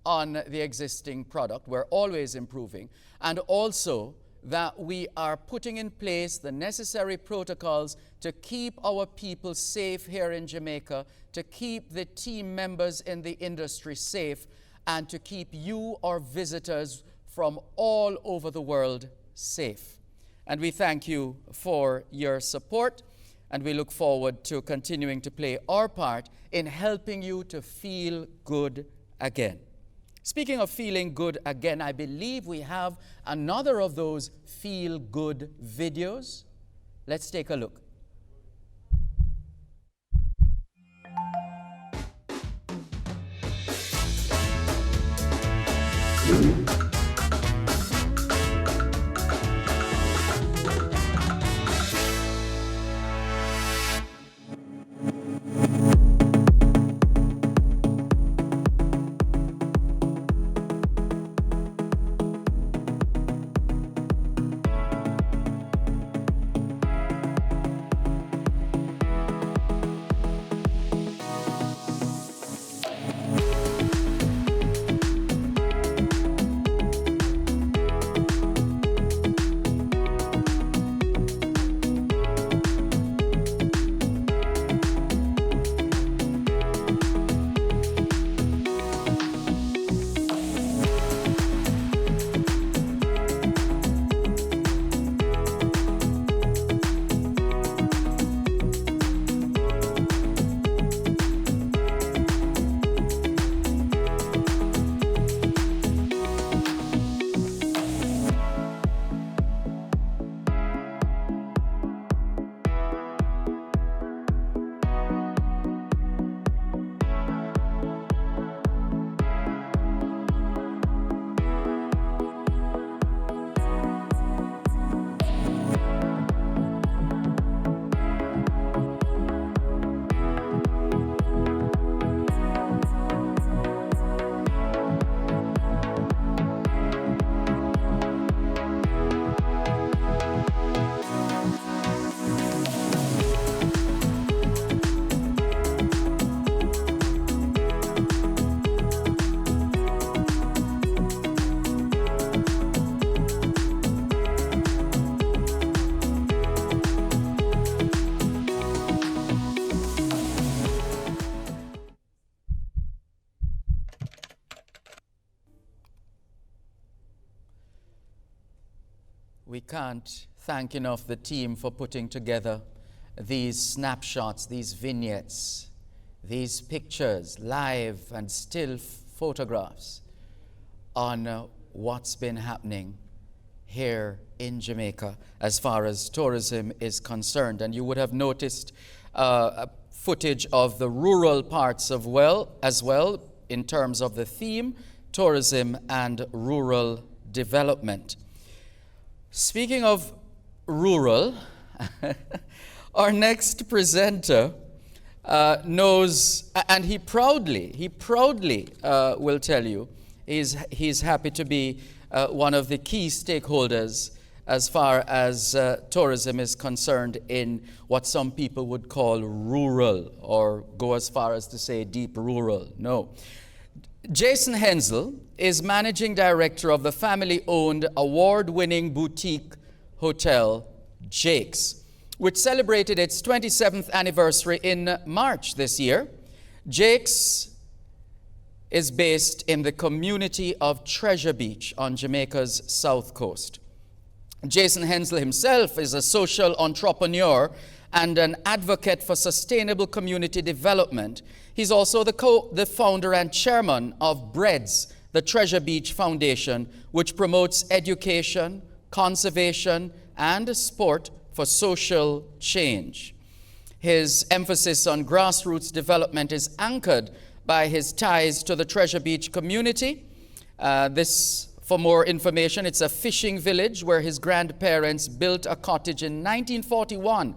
on the existing product. We're always improving. And also that we are putting in place the necessary protocols to keep our people safe here in Jamaica, to keep the team members in the industry safe, and to keep you, our visitors from all over the world, safe. And we thank you for your support, and we look forward to continuing to play our part in helping you to feel good again. Speaking of feeling good again, I believe we have another of those feel-good videos. Let's take a look. can't thank enough the team for putting together these snapshots, these vignettes, these pictures, live and still photographs on what's been happening here in Jamaica as far as tourism is concerned. And you would have noticed footage of the rural parts as well in terms of the theme, tourism and rural development. Speaking of rural, our next presenter knows, and he proudly will tell you, he's happy to be one of the key stakeholders as far as tourism is concerned in what some people would call rural, or go as far as to say deep rural. No. Jason Hensel is managing director of the family-owned, award-winning boutique hotel, Jake's, which celebrated its 27th anniversary in March this year. Jake's is based in the community of Treasure Beach on Jamaica's south coast. Jason Hensel himself is a social entrepreneur and an advocate for sustainable community development. He's also the founder and chairman of BREADS, the Treasure Beach Foundation, which promotes education, conservation, and sport for social change. His emphasis on grassroots development is anchored by his ties to the Treasure Beach community. For more information, it's a fishing village where his grandparents built a cottage in 1941,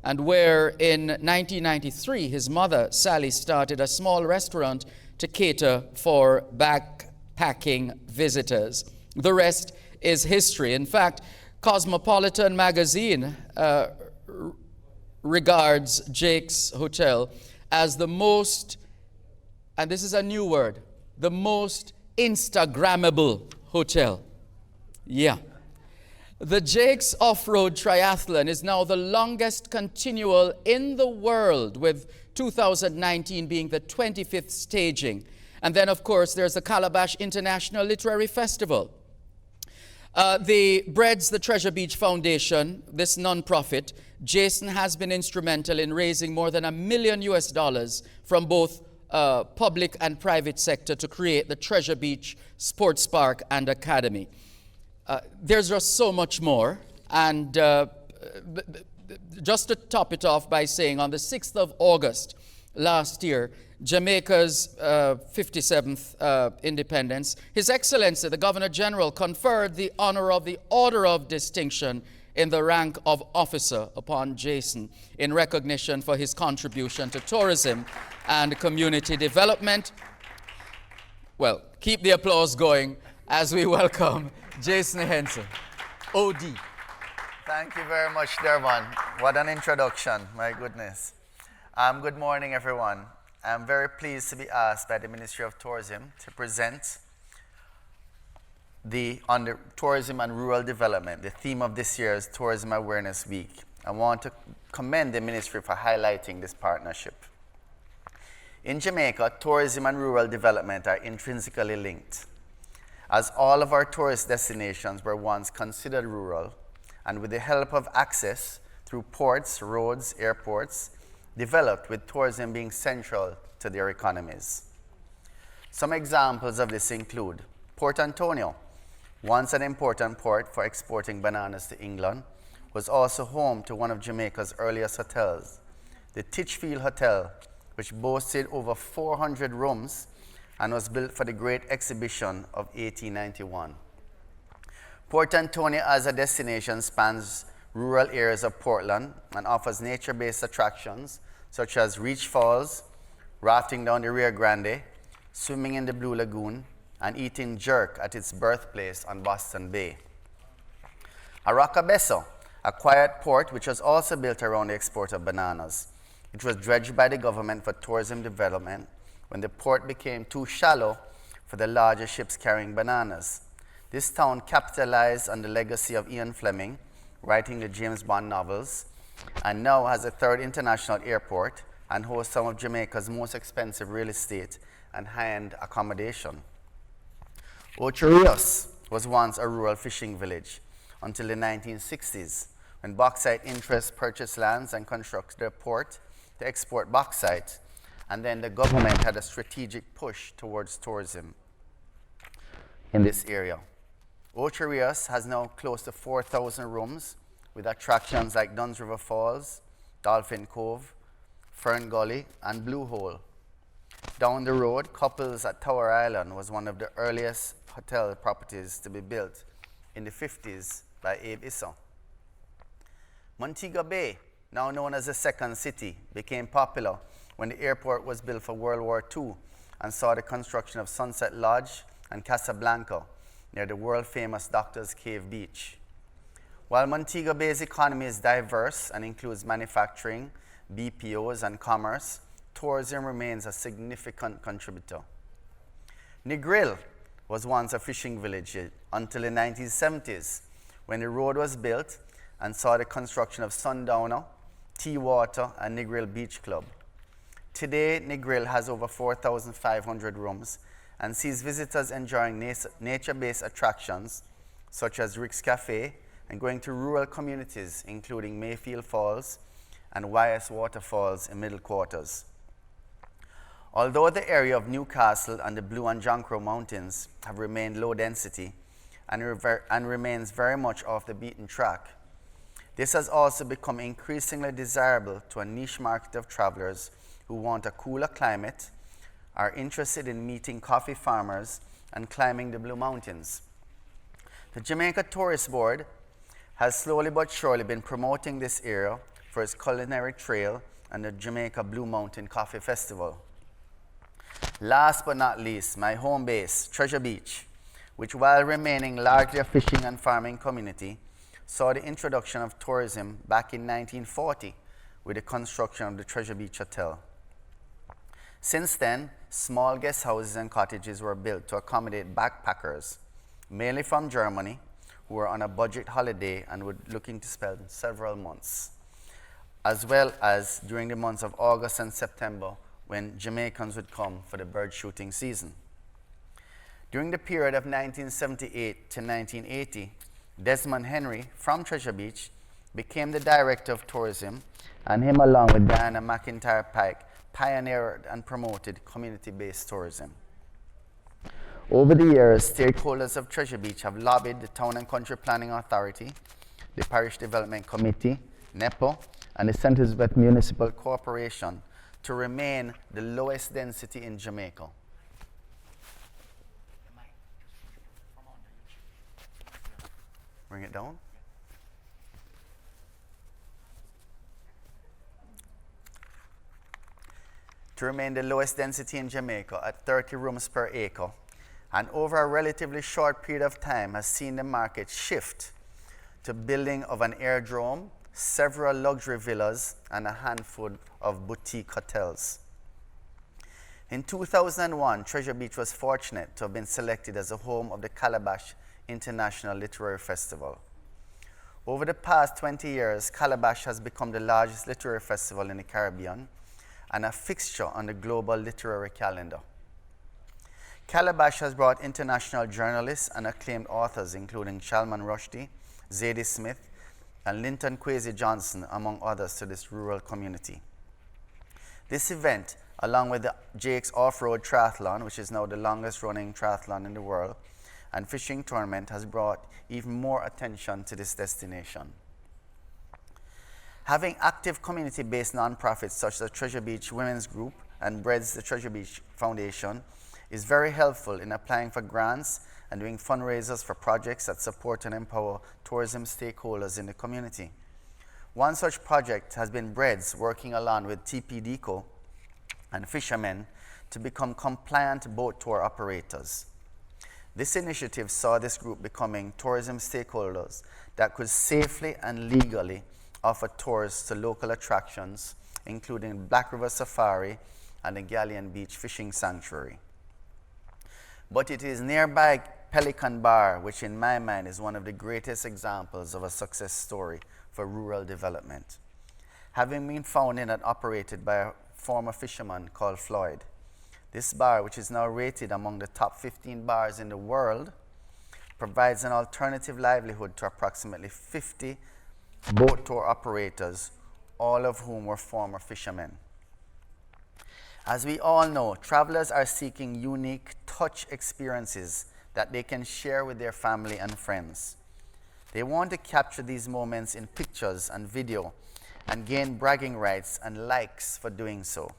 and where in 1993 his mother, Sally, started a small restaurant to cater for backpacking visitors. The rest is history. In fact, Cosmopolitan magazine regards Jake's Hotel as the most, and this is a new word, the most Instagrammable hotel. Yeah. The Jake's Off-Road Triathlon is now the longest continual in the world, with 2019 being the 25th staging. And then, of course, there's the Calabash International Literary Festival. The BREADS, the Treasure Beach Foundation, this nonprofit, Jason has been instrumental in raising more than $1 million from both public and private sector to create the Treasure Beach Sports Park and Academy. There's just so much more, and just to top it off by saying on the 6th of August last year, Jamaica's 57th independence, His Excellency, the Governor General, conferred the honor of the Order of Distinction in the rank of officer upon Jason in recognition for his contribution to tourism and community development. Well, keep the applause going as we welcome Jason Hensel, OD. Thank you very much, Dervon. What an introduction, my goodness. Good morning, everyone. I'm very pleased to be asked by the Ministry of Tourism to present on the Tourism and Rural Development, the theme of this year's Tourism Awareness Week. I want to commend the Ministry for highlighting this partnership. In Jamaica, tourism and rural development are intrinsically linked. As all of our tourist destinations were once considered rural, and with the help of access through ports, roads, airports, developed with tourism being central to their economies. Some examples of this include Port Antonio, once an important port for exporting bananas to England, was also home to one of Jamaica's earliest hotels, the Titchfield Hotel, which boasted over 400 rooms and was built for the Great Exhibition of 1891. Port Antonio as a destination spans rural areas of Portland and offers nature-based attractions such as Reach Falls, rafting down the Rio Grande, swimming in the Blue Lagoon, and eating jerk at its birthplace on Boston Bay. Aracabeso, a quiet port which was also built around the export of bananas. It was dredged by the government for tourism development when the port became too shallow for the larger ships carrying bananas. This town capitalized on the legacy of Ian Fleming, writing the James Bond novels, and now has a third international airport and hosts some of Jamaica's most expensive real estate and high-end accommodation. Ocho Rios was once a rural fishing village until the 1960s, when bauxite interests purchased lands and constructed a port to export bauxite, and then the government had a strategic push towards tourism in this area. Ocho Rios has now close to 4,000 rooms with attractions like Dunn's River Falls, Dolphin Cove, Fern Gully, and Blue Hole. Down the road, Couples at Tower Island was one of the earliest hotel properties to be built in the 50s by Abe Issa. Montego Bay, now known as the Second City, became popular when the airport was built for World War II and saw the construction of Sunset Lodge and Casablanca near the world-famous Doctor's Cave Beach. While Montego Bay's economy is diverse and includes manufacturing, BPOs, and commerce, tourism remains a significant contributor. Negril was once a fishing village until the 1970s, when the road was built and saw the construction of Sundowner, Tea-Water, and Negril Beach Club. Today, Negril has over 4,500 rooms and sees visitors enjoying nature-based attractions such as Rick's Cafe and going to rural communities including Mayfield Falls and YS Waterfalls in Middle Quarters. Although the area of Newcastle and the Blue and John Crow Mountains have remained low density and remains very much off the beaten track, this has also become increasingly desirable to a niche market of travelers who want a cooler climate, are interested in meeting coffee farmers, and climbing the Blue Mountains. The Jamaica Tourist Board has slowly but surely been promoting this area for its culinary trail and the Jamaica Blue Mountain Coffee Festival. Last but not least, my home base, Treasure Beach, which while remaining largely a fishing and farming community, saw the introduction of tourism back in 1940 with the construction of the Treasure Beach Hotel. Since then, small guest houses and cottages were built to accommodate backpackers, mainly from Germany, who were on a budget holiday and were looking to spend several months, as well as during the months of August and September, when Jamaicans would come for the bird shooting season. During the period of 1978 to 1980, Desmond Henry from Treasure Beach became the director of tourism, and him along with Diana McIntyre Pike pioneered and promoted community-based tourism. Over the years, stakeholders of Treasure Beach have lobbied the Town and Country Planning Authority, the Parish Development Committee, NEPO, and the St. Elizabeth Municipal Corporation to remain the lowest density in Jamaica. Bring it down. To remain the lowest density in Jamaica at 30 rooms per acre, and over a relatively short period of time has seen the market shift to building of an airdrome, several luxury villas, and a handful of boutique hotels. In 2001, Treasure Beach was fortunate to have been selected as the home of the Calabash International Literary Festival. Over the past 20 years, Calabash has become the largest literary festival in the Caribbean and a fixture on the global literary calendar. Calabash has brought international journalists and acclaimed authors including Salman Rushdie, Zadie Smith, and Linton Kwesi Johnson, among others, to this rural community. This event, along with the Jake's Off-Road Triathlon, which is now the longest running triathlon in the world, and fishing tournament, has brought even more attention to this destination. Having active community-based nonprofits such as the Treasure Beach Women's Group and BRED's the Treasure Beach Foundation is very helpful in applying for grants and doing fundraisers for projects that support and empower tourism stakeholders in the community. One such project has been BRED's working along with TPDCO and fishermen to become compliant boat tour operators. This initiative saw this group becoming tourism stakeholders that could safely and legally offer tours to local attractions, including Black River Safari and the Galleon Beach Fishing Sanctuary. But it is nearby Pelican Bar, which in my mind is one of the greatest examples of a success story for rural development. Having been founded and operated by a former fisherman called Floyd, this bar, which is now rated among the top 15 bars in the world, provides an alternative livelihood to approximately 50 boat tour operators, all of whom were former fishermen. As we all know, travelers are seeking unique touch experiences that they can share with their family and friends. They want to capture these moments in pictures and video and gain bragging rights and likes for doing so.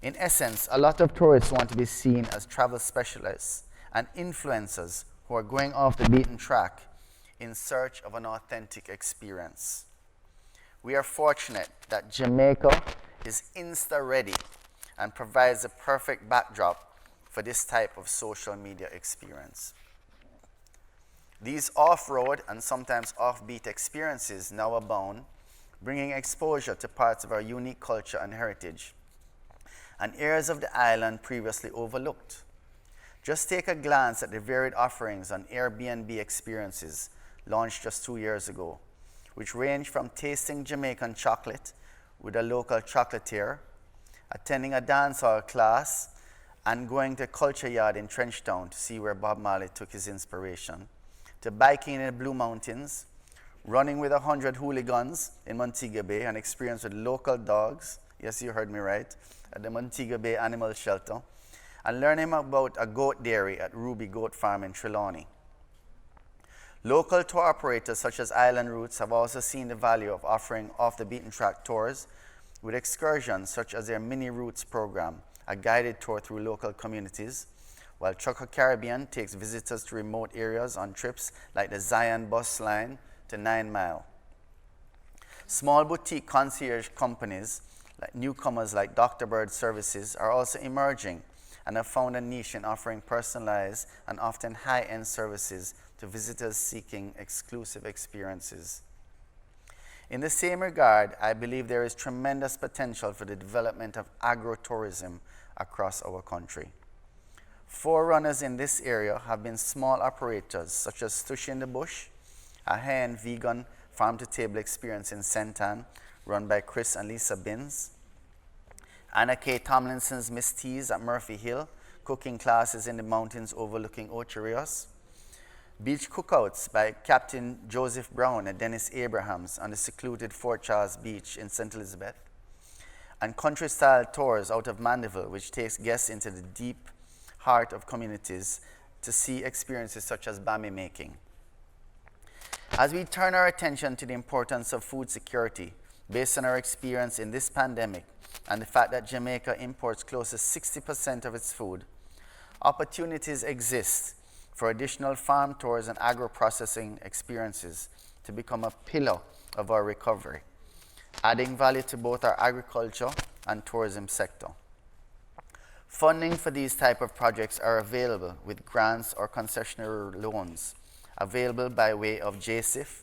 In essence, a lot of tourists want to be seen as travel specialists and influencers who are going off the beaten track in search of an authentic experience. We are fortunate that Jamaica is Insta-ready and provides a perfect backdrop for this type of social media experience. These off-road and sometimes offbeat experiences now abound, bringing exposure to parts of our unique culture and heritage, and areas of the island previously overlooked. Just take a glance at the varied offerings on Airbnb experiences launched just 2 years ago, which range from tasting Jamaican chocolate with a local chocolatier, attending a dancehall class, and going to a culture yard in Trenchtown to see where Bob Marley took his inspiration, to biking in the Blue Mountains, running with 100 hooligans in Montego Bay, an experience with local dogs, yes, you heard me right, at the Montego Bay Animal Shelter, and learning about a goat dairy at Ruby Goat Farm in Trelawney. Local tour operators such as Island Routes have also seen the value of offering off-the-beaten-track tours with excursions such as their Mini Routes program, a guided tour through local communities, while Trucker Caribbean takes visitors to remote areas on trips like the Zion bus line to 9 Mile. Small boutique concierge companies, like newcomers like Dr. Bird Services, are also emerging and have found a niche in offering personalized and often high-end services to visitors seeking exclusive experiences. In the same regard, I believe there is tremendous potential for the development of agro-tourism across our country. Forerunners in this area have been small operators such as Stush in the Bush, a high-end vegan farm-to-table experience in Sentan run by Chris and Lisa Binns, Anna K. Tomlinson's Miss Teas at Murphy Hill, cooking classes in the mountains overlooking Ocho Rios, beach cookouts by Captain Joseph Brown and Dennis Abrahams on the secluded Fort Charles Beach in St. Elizabeth, and country-style tours out of Mandeville, which takes guests into the deep heart of communities to see experiences such as bami making. As we turn our attention to the importance of food security, based on our experience in this pandemic and the fact that Jamaica imports close to 60% of its food, opportunities exist for additional farm tours and agro-processing experiences to become a pillar of our recovery, adding value to both our agriculture and tourism sector. Funding for these type of projects are available with grants or concessionary loans available by way of JSIF,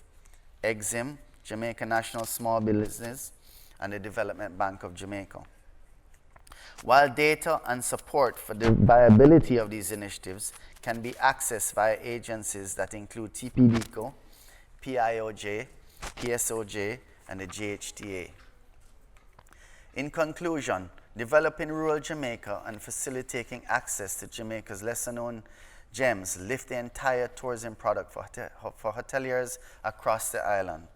EXIM, Jamaica National Small Business, and the Development Bank of Jamaica. While data and support for the viability of these initiatives can be accessed via agencies that include TPDCO, PIOJ, PSOJ, and the JHTA. In conclusion, developing rural Jamaica and facilitating access to Jamaica's lesser-known gems lift the entire tourism product for hoteliers across the island.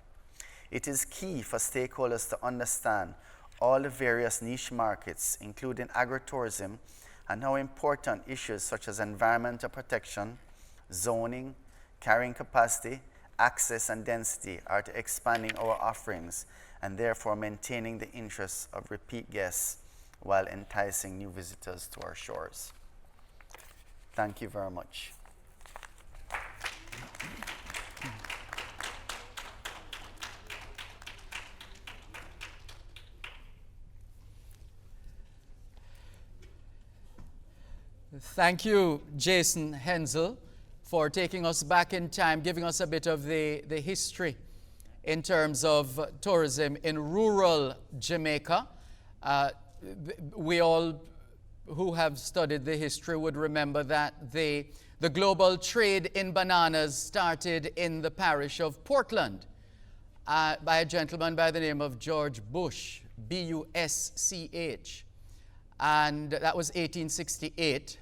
It is key for stakeholders to understand all the various niche markets, including agritourism, and how important issues such as environmental protection, zoning, carrying capacity, access, and density are to expanding our offerings and therefore maintaining the interests of repeat guests while enticing new visitors to our shores. Thank you very much. Thank you, Jason Hensel, for taking us back in time, giving us a bit of the history in terms of tourism in rural Jamaica. We all who have studied the history would remember that the global trade in bananas started in the parish of Portland by a gentleman by the name of George Bush, B-U-S-C-H. And that was 1868.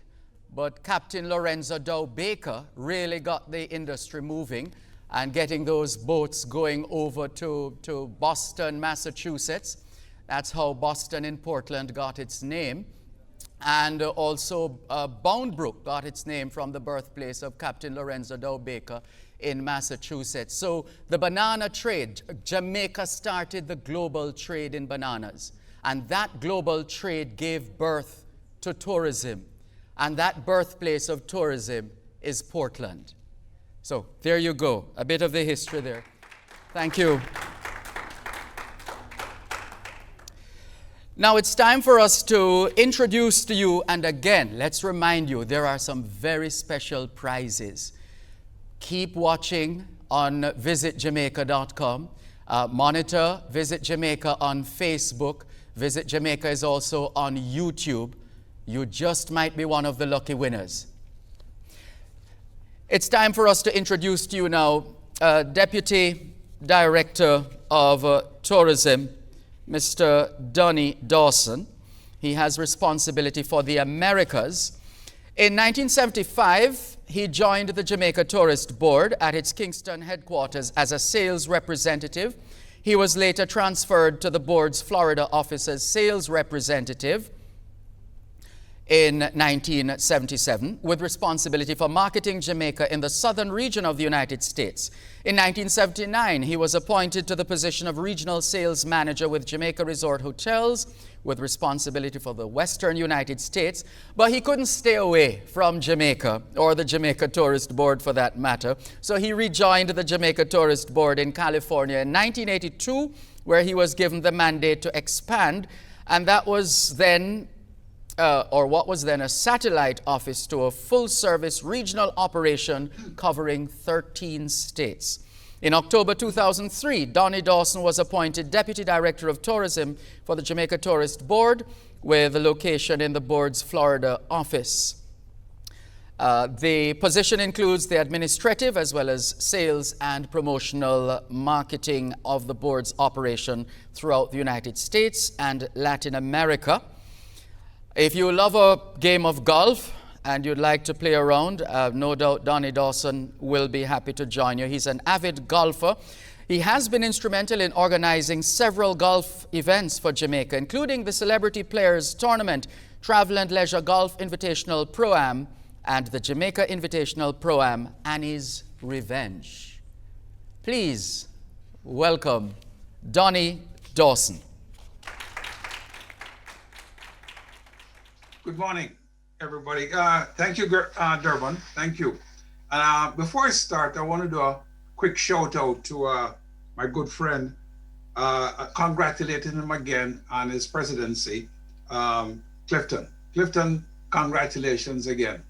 but Captain Lorenzo Dow Baker really got the industry moving and getting those boats going over to Boston, Massachusetts. That's how Boston in Portland got its name. And also Bound Brook got its name from the birthplace of Captain Lorenzo Dow Baker in Massachusetts. So the banana trade, Jamaica started the global trade in bananas. And that global trade gave birth to tourism. And that birthplace of tourism is Portland. So there you go, a bit of the history there. Thank you. Now it's time for us to introduce to you, and again, let's remind you, there are some very special prizes. Keep watching on visitjamaica.com. Monitor Visit Jamaica on Facebook. Visit Jamaica is also on YouTube. You just might be one of the lucky winners. It's time for us to introduce to you now Deputy Director of Tourism, Mr. Donnie Dawson. He has responsibility for the Americas. In 1975, he joined the Jamaica Tourist Board at its Kingston headquarters as a sales representative. He was later transferred to the board's Florida office as sales representative in 1977, with responsibility for marketing Jamaica in the southern region of the United States. In 1979, he was appointed to the position of regional sales manager with Jamaica Resort Hotels, with responsibility for the western United States, but he couldn't stay away from Jamaica, or the Jamaica Tourist Board for that matter, so he rejoined the Jamaica Tourist Board in California in 1982, where he was given the mandate to expand, and that was then what was then a satellite office to a full-service regional operation covering 13 states. In October 2003, Donnie Dawson was appointed Deputy Director of Tourism for the Jamaica Tourist Board, with a location in the board's Florida office. The position includes the administrative as well as sales and promotional marketing of the board's operation throughout the United States and Latin America. If you love a game of golf and you'd like to play around, no doubt Donnie Dawson will be happy to join you. He's an avid golfer. He has been instrumental in organizing several golf events for Jamaica, including the Celebrity Players Tournament, Travel and Leisure Golf Invitational Pro-Am, and the Jamaica Invitational Pro-Am, Annie's Revenge. Please welcome Donnie Dawson. Good morning, everybody. Thank you, Durban. Thank you. Before I start, I want to do a quick shout out to my good friend, congratulating him again on his presidency, Clifton. Clifton, congratulations again.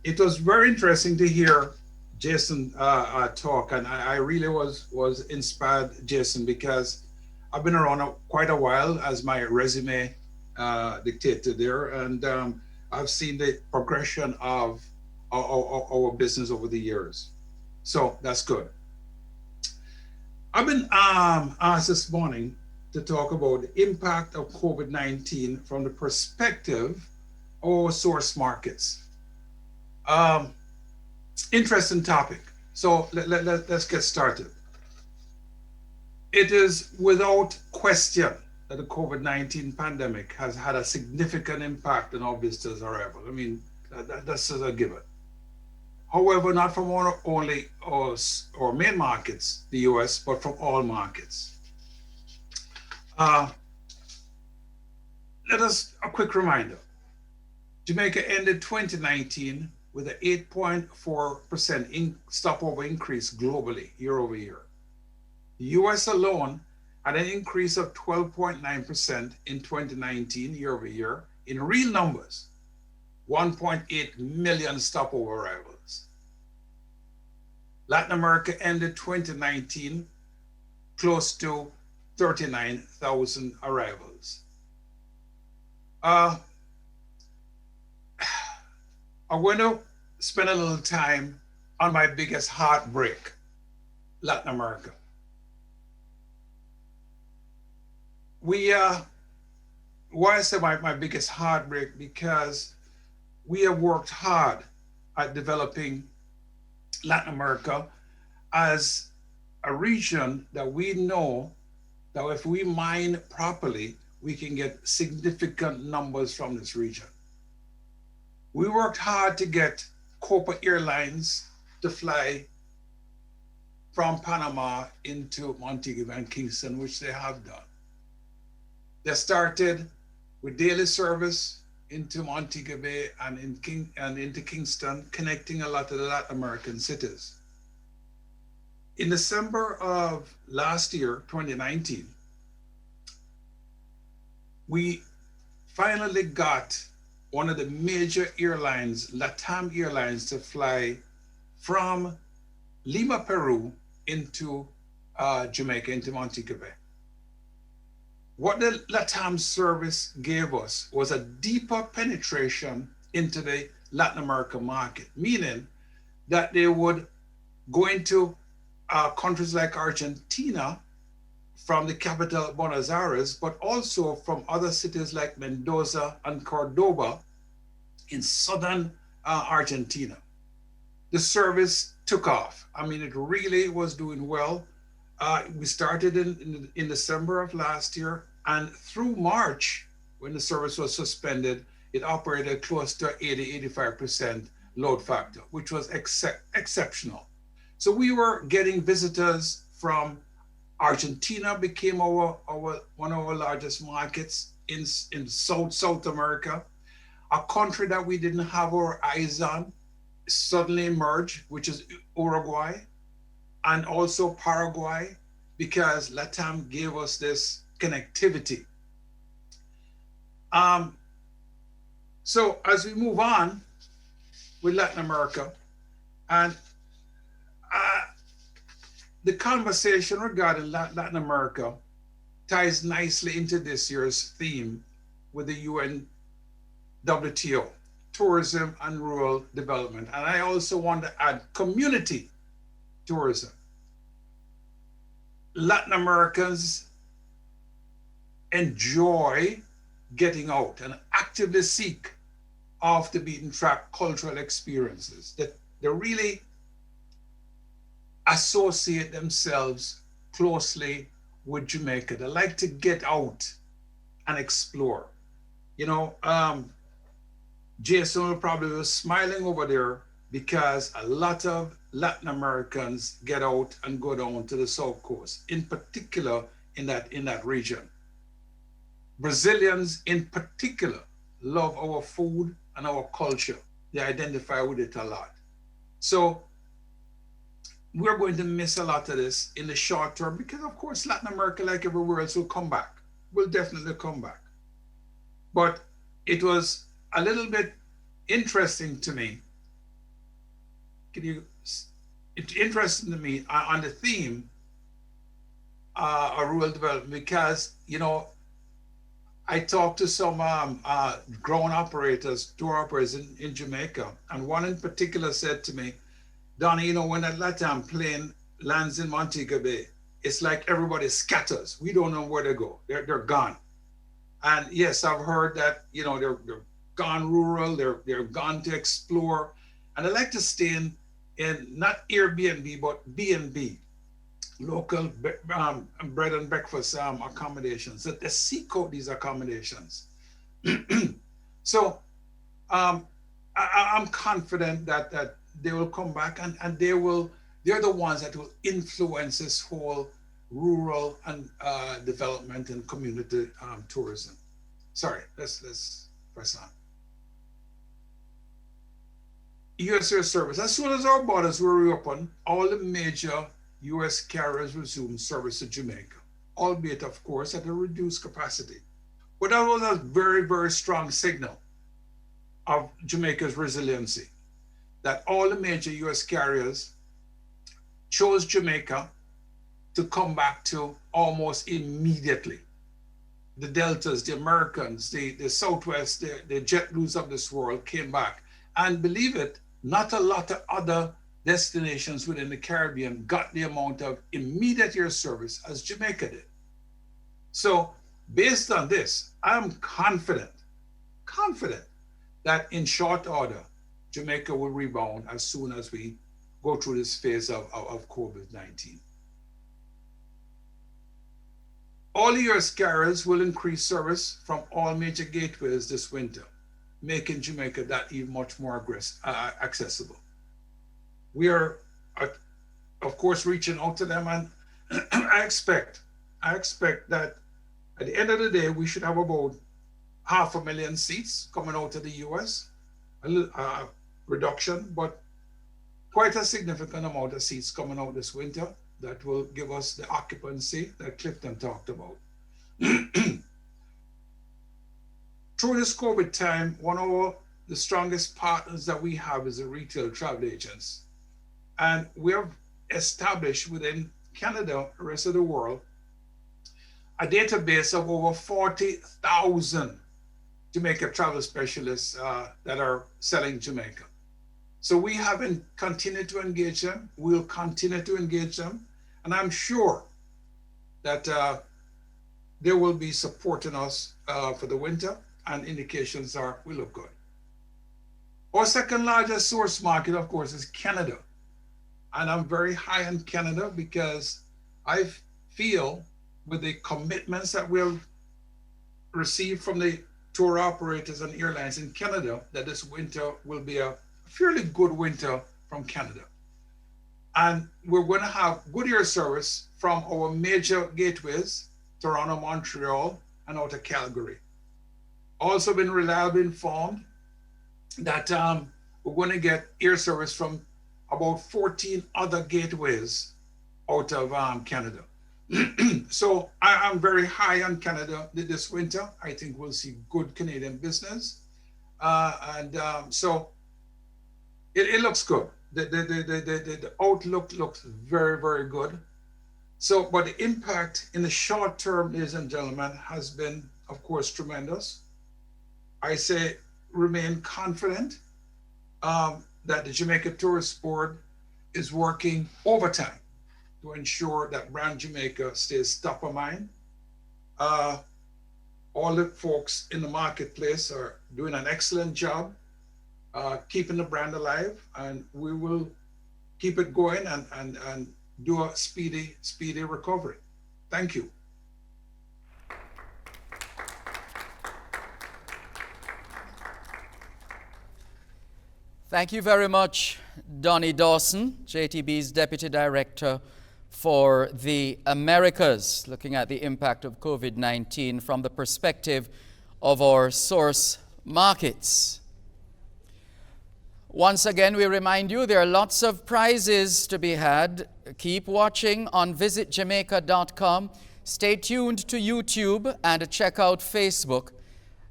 It was very interesting to hear Jason talk, and I really was inspired, Jason, because I've been around quite a while, as my resume dictated there, and I've seen the progression of our business over the years. So that's good. I've been asked this morning to talk about the impact of COVID-19 from the perspective of our source markets. Interesting topic. So let's get started. It is without question that the COVID-19 pandemic has had a significant impact on our visitors' arrival. I mean, that's a given. However, not from only our main markets, the US, but from all markets. Let us, a quick reminder. Jamaica ended 2019 with an 8.4% stopover increase globally, year over year. The US alone had an increase of 12.9% in 2019, year over year. In real numbers, 1.8 million stopover arrivals. Latin America ended 2019 close to 39,000 arrivals. I'm going to spend a little time on my biggest heartbreak, Latin America. Why I say my biggest heartbreak, because we have worked hard at developing Latin America as a region that we know that if we mine properly, we can get significant numbers from this region. We worked hard to get Copa Airlines to fly from Panama into Montego and Kingston, which they have done. They started with daily service into Montego Bay and into Kingston, connecting a lot of the Latin American cities. In December of last year, 2019, we finally got one of the major airlines, LATAM Airlines, to fly from Lima, Peru into Jamaica, into Montego Bay. What the LATAM service gave us was a deeper penetration into the Latin American market, meaning that they would go into countries like Argentina from the capital Buenos Aires, but also from other cities like Mendoza and Cordoba in southern Argentina. The service took off. I mean, it really was doing well. We started in December of last year, and through March, when the service was suspended, it operated close to 80-85% load factor, which was exceptional. So we were getting visitors from Argentina, became one of our largest markets in South America. A country that we didn't have our eyes on suddenly emerged, which is Uruguay, and also Paraguay, because LATAM gave us this connectivity. So as we move on with Latin America, and the conversation regarding Latin America ties nicely into this year's theme with the UN WTO, tourism and rural development. And I also want to add community tourism. Latin Americans enjoy getting out and actively seek off the beaten track cultural experiences that they really associate themselves closely with Jamaica. They like to get out and explore. You know, Jason probably was smiling over there because a lot of Latin Americans get out and go down to the South Coast, in particular in that region. Brazilians in particular love our food and our culture. They identify with it a lot. So we're going to miss a lot of this in the short term because, of course, Latin America, like everywhere else, will come back. Will definitely come back. But it was a little bit interesting to me. It's interesting to me on the theme of rural development because, you know, I talked to some ground operators, tour operators in Jamaica, and one in particular said to me, Donnie, you know, when that LATAM plane lands in Montego Bay, it's like everybody scatters. We don't know where to go. They're gone. And yes, I've heard that, you know, they're gone rural, they're gone to explore. And I like to stay in not Airbnb, but B&B, local bread and breakfast accommodations, that they seek out these accommodations. So I'm confident that they will come back and they're the ones that will influence this whole rural and development and community tourism. Sorry, let's press on. U.S. Air Service. As soon as our borders were reopened, all the major U.S. carriers resumed service to Jamaica, albeit, of course, at a reduced capacity. But that was a very, very strong signal of Jamaica's resiliency, that all the major U.S. carriers chose Jamaica to come back to almost immediately. The Deltas, the Americans, the Southwest, the JetBlues of this world came back. And believe it, not a lot of other destinations within the Caribbean got the amount of immediate air service as Jamaica did. So based on this, I'm confident that in short order, Jamaica will rebound as soon as we go through this phase of COVID-19. All years carriers will increase service from all major gateways this winter, making Jamaica that even much more accessible. We are, of course, reaching out to them, and I expect that at the end of the day, we should have about 500,000 seats coming out of the US, a little reduction, but quite a significant amount of seats coming out this winter that will give us the occupancy that Clifton talked about. Through this COVID time, one of the strongest partners that we have is the retail travel agents. And we have established within Canada, the rest of the world, a database of over 40,000 Jamaica travel specialists that are selling Jamaica. So we haven't continued to engage them. We'll continue to engage them. And I'm sure that they will be supporting us for the winter, and indications are we look good. Our second largest source market, of course, is Canada. And I'm very high on Canada because I feel with the commitments that we'll receive from the tour operators and airlines in Canada, that this winter will be a fairly good winter from Canada. And we're going to have good air service from our major gateways, Toronto, Montreal, and out of Calgary. Also been reliably informed that we're going to get air service from about 14 other gateways out of Canada. So I'm very high on Canada this winter. I think we'll see good Canadian business. So it looks good. The outlook looks very, very good. So, but the impact in the short term, ladies and gentlemen, has been, of course, tremendous. I say remain confident that the Jamaica Tourist Board is working overtime to ensure that brand Jamaica stays top of mind. All the folks in the marketplace are doing an excellent job keeping the brand alive, and we will keep it going and do a speedy recovery. Thank you. Thank you very much, Donnie Dawson, JTB's Deputy Director for the Americas, looking at the impact of COVID-19 from the perspective of our source markets. Once again, we remind you there are lots of prizes to be had. Keep watching on visitjamaica.com. Stay tuned to YouTube and check out Facebook.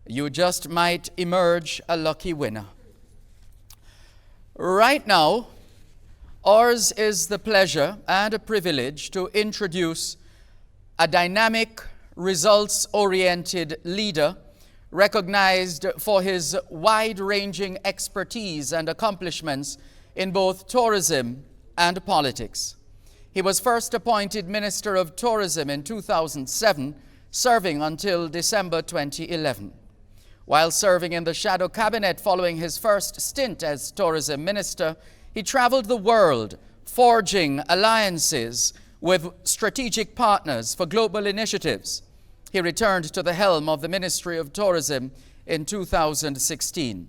You just might emerge a lucky winner. Right now, ours is the pleasure and a privilege to introduce a dynamic, results-oriented leader recognized for his wide-ranging expertise and accomplishments in both tourism and politics. He was first appointed Minister of Tourism in 2007, serving until December 2011. While serving in the shadow cabinet following his first stint as tourism minister, he traveled the world, forging alliances with strategic partners for global initiatives. He returned to the helm of the Ministry of Tourism in 2016.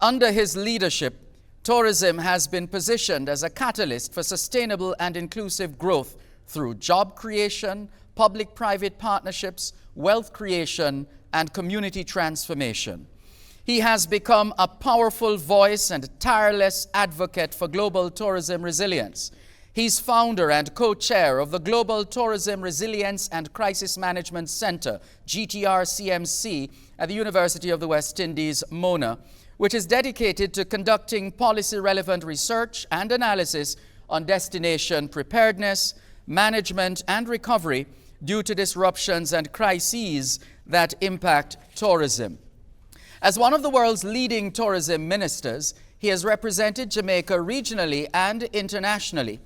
Under his leadership, tourism has been positioned as a catalyst for sustainable and inclusive growth through job creation, public-private partnerships, wealth creation, and community transformation. He has become a powerful voice and tireless advocate for global tourism resilience. He's founder and co-chair of the Global Tourism Resilience and Crisis Management Center, GTR-CMC, at the University of the West Indies, Mona, which is dedicated to conducting policy-relevant research and analysis on destination preparedness, management, and recovery due to disruptions and crises that impact tourism. As one of the world's leading tourism ministers, he has represented Jamaica regionally and internationally.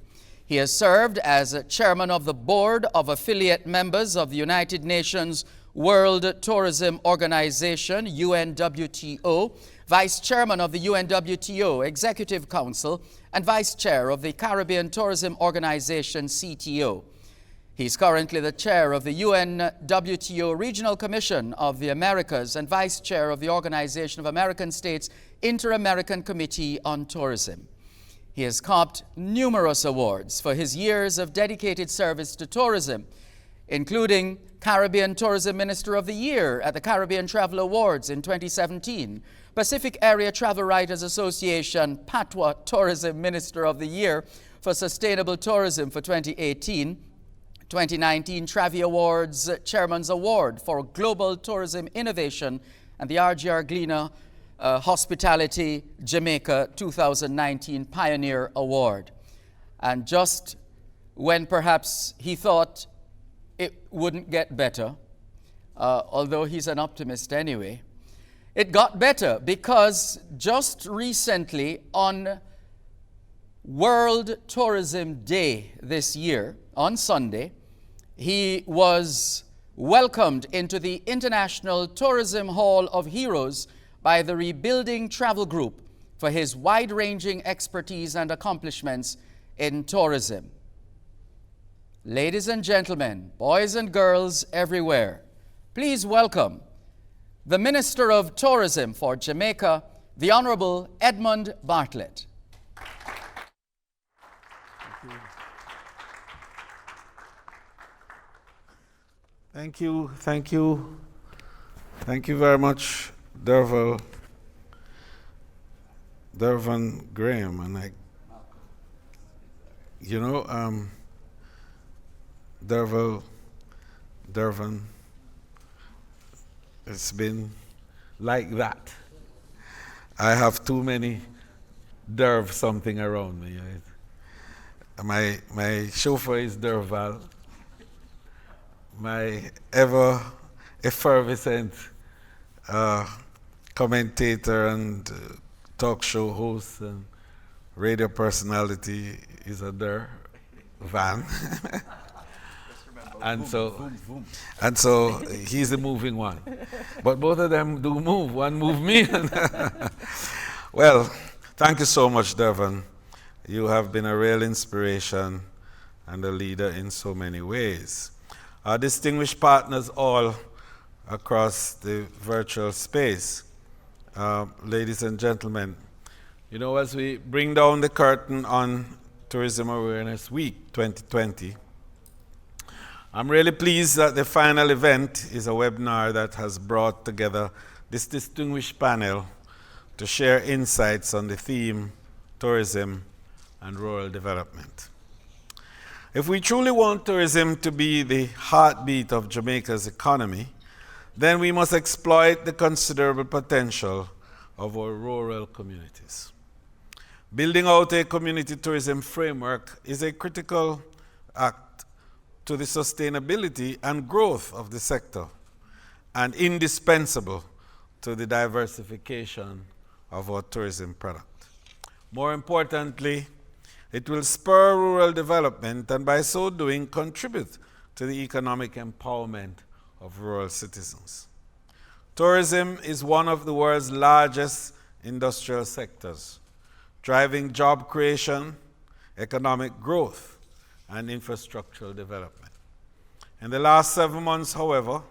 He has served as chairman of the board of affiliate members of the United Nations World Tourism Organization, UNWTO, Vice Chairman of the UNWTO Executive Council, and Vice Chair of the Caribbean Tourism Organization, CTO. He's currently the Chair of the UNWTO Regional Commission of the Americas and Vice Chair of the Organization of American States Inter-American Committee on Tourism. He has copped numerous awards for his years of dedicated service to tourism, including Caribbean Tourism Minister of the Year at the Caribbean Travel Awards in 2017, Pacific Area Travel Writers Association Patwa Tourism Minister of the Year for Sustainable Tourism for 2018, 2019 Travi Awards Chairman's Award for Global Tourism Innovation, and the R.G.R. Gleaner Hospitality Jamaica 2019 Pioneer Award. And just when perhaps he thought it wouldn't get better, although he's an optimist anyway, it got better, because just recently on World Tourism Day this year, on Sunday, he was welcomed into the International Tourism Hall of Heroes by the Rebuilding Travel Group for his wide-ranging expertise and accomplishments in tourism. Ladies and gentlemen, boys and girls everywhere, please welcome the Minister of Tourism for Jamaica, the Honorable Edmund Bartlett. Thank you very much, Derval Graham, and Dervan, it's been like that. I have too many Derv something around me. Right? My chauffeur is Derval. My ever effervescent commentator and talk show host and radio personality is a Van. And so he's the moving one. But both of them do move. One move me. Well, thank you so much, Devon. You have been a real inspiration and a leader in so many ways. Our distinguished partners all across the virtual space, ladies and gentlemen, as we bring down the curtain on Tourism Awareness Week 2020, I'm really pleased that the final event is a webinar that has brought together this distinguished panel to share insights on the theme, tourism and rural development. If we truly want tourism to be the heartbeat of Jamaica's economy, then we must exploit the considerable potential of our rural communities. Building out a community tourism framework is a critical act to the sustainability and growth of the sector, and indispensable to the diversification of our tourism product. More importantly, it will spur rural development and by so doing contribute to the economic empowerment of rural citizens. Tourism is one of the world's largest industrial sectors, driving job creation, economic growth, and infrastructural development. In the last 7 months, however,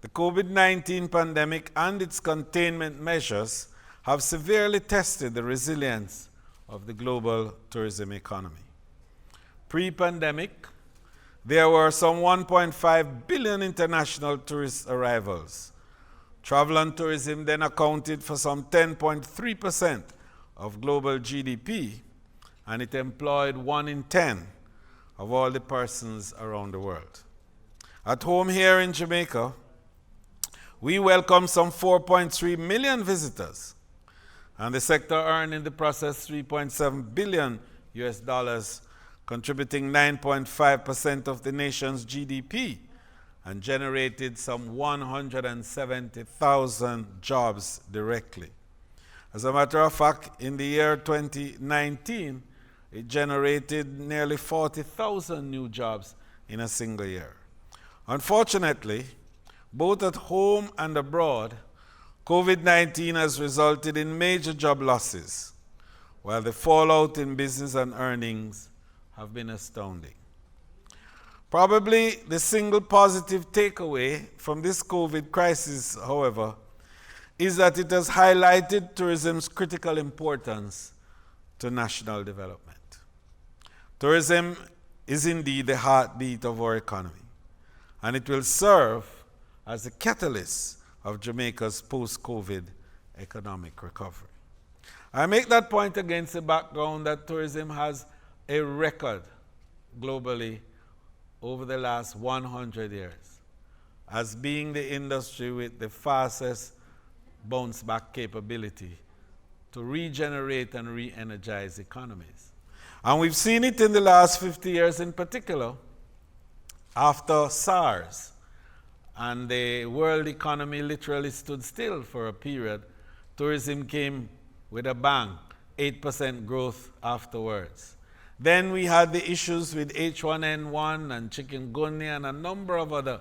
the COVID-19 pandemic and its containment measures have severely tested the resilience of the global tourism economy. Pre-pandemic, there were some 1.5 billion international tourist arrivals. Travel and tourism then accounted for some 10.3% of global GDP, and it employed 1 in 10 of all the persons around the world. At home here in Jamaica, we welcome some 4.3 million visitors, and the sector earned in the process $3.7 billion, contributing 9.5% of the nation's GDP, and generated some 170,000 jobs directly. As a matter of fact, in the year 2019, it generated nearly 40,000 new jobs in a single year. Unfortunately, both at home and abroad, COVID-19 has resulted in major job losses, while the fallout in business and earnings have been astounding. Probably the single positive takeaway from this COVID crisis, however, is that it has highlighted tourism's critical importance to national development. Tourism is indeed the heartbeat of our economy, and it will serve as the catalyst of Jamaica's post-COVID economic recovery. I make that point against the background that tourism has a record globally over the last 100 years as being the industry with the fastest bounce back capability to regenerate and re-energize economies. And we've seen it in the last 50 years in particular. After SARS and the world economy literally stood still for a period, tourism came with a bang, 8% growth afterwards. Then we had the issues with H1N1 and chikungunya and a number of other.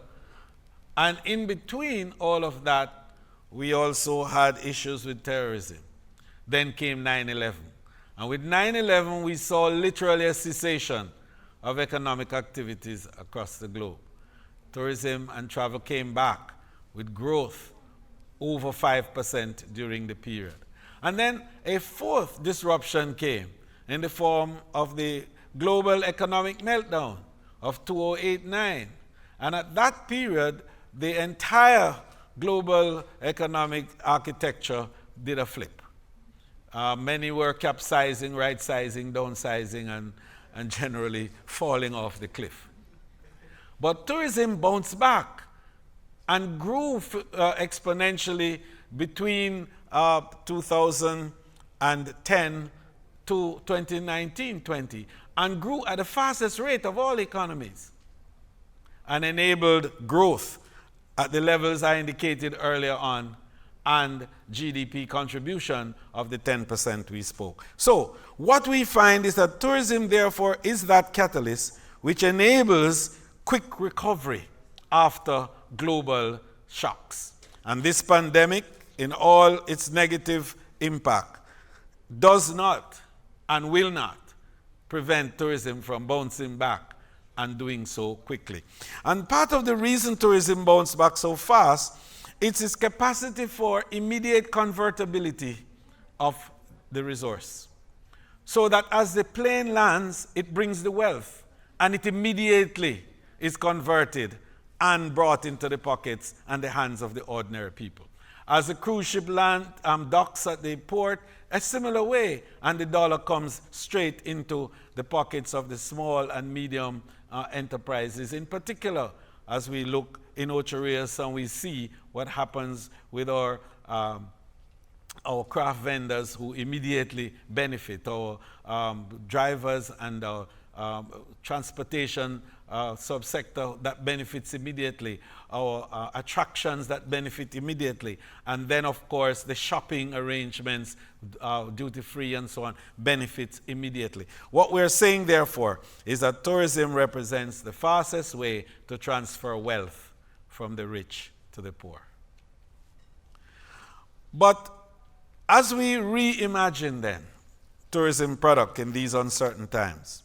And in between all of that, we also had issues with terrorism. Then came 9/11. And with 9/11, we saw literally a cessation of economic activities across the globe. Tourism and travel came back with growth over 5% during the period. And then a fourth disruption came in the form of the global economic meltdown of 2008-9. And at that period, the entire global economic architecture did a flip. Many were capsizing, right-sizing, downsizing, and generally falling off the cliff. But tourism bounced back and grew exponentially between 2010 to 2019-20, and grew at the fastest rate of all economies and enabled growth at the levels I indicated earlier on and GDP contribution of the 10% we spoke. So what we find is that tourism, therefore, is that catalyst which enables quick recovery after global shocks. And this pandemic, in all its negative impact, does not and will not prevent tourism from bouncing back and doing so quickly. And part of the reason tourism bounced back so fast, it's its capacity for immediate convertibility of the resource. So that as the plane lands, it brings the wealth, and it immediately is converted and brought into the pockets and the hands of the ordinary people. As the cruise ship docks at the port, a similar way, and the dollar comes straight into the pockets of the small and medium enterprises, in particular, as we look in Ocherias and we see what happens with our craft vendors who immediately benefit, our drivers and our transportation subsector that benefits immediately, our attractions that benefit immediately, and then of course the shopping arrangements, duty-free and so on, benefits immediately. What we're saying therefore is that tourism represents the fastest way to transfer wealth from the rich to the poor. But as we reimagine then tourism product in these uncertain times,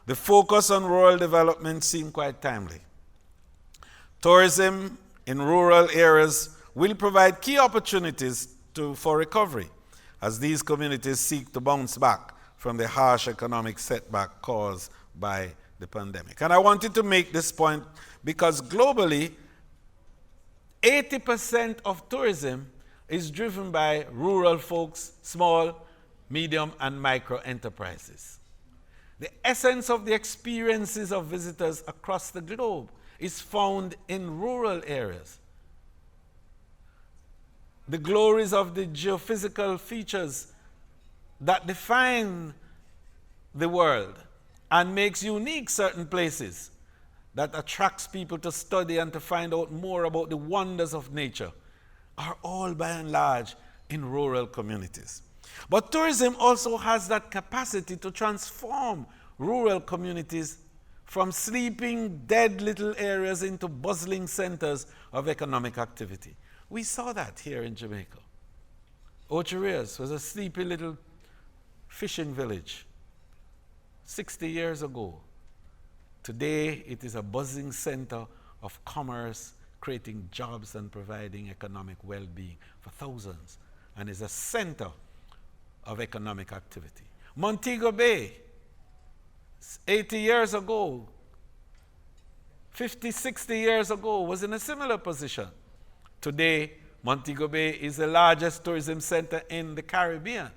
the focus on rural development seemed quite timely. Tourism in rural areas will provide key opportunities for recovery as these communities seek to bounce back from the harsh economic setback caused by the pandemic. And I wanted to make this point because globally, 80% of tourism is driven by rural folks, small, medium, and micro enterprises. The essence of the experiences of visitors across the globe is found in rural areas. The glories of the geophysical features that define the world and makes unique certain places that attracts people to study and to find out more about the wonders of nature are all by and large in rural communities. But tourism also has that capacity to transform rural communities from sleeping, dead little areas into bustling centers of economic activity. We saw that here in Jamaica. Ocho Rios was a sleepy little fishing village 60 years ago. Today, it is a buzzing center of commerce, creating jobs and providing economic well-being for thousands, and is a center of economic activity. Montego Bay, 80 years ago, 50, 60 years ago, was in a similar position. Today, Montego Bay is the largest tourism center in the Caribbean,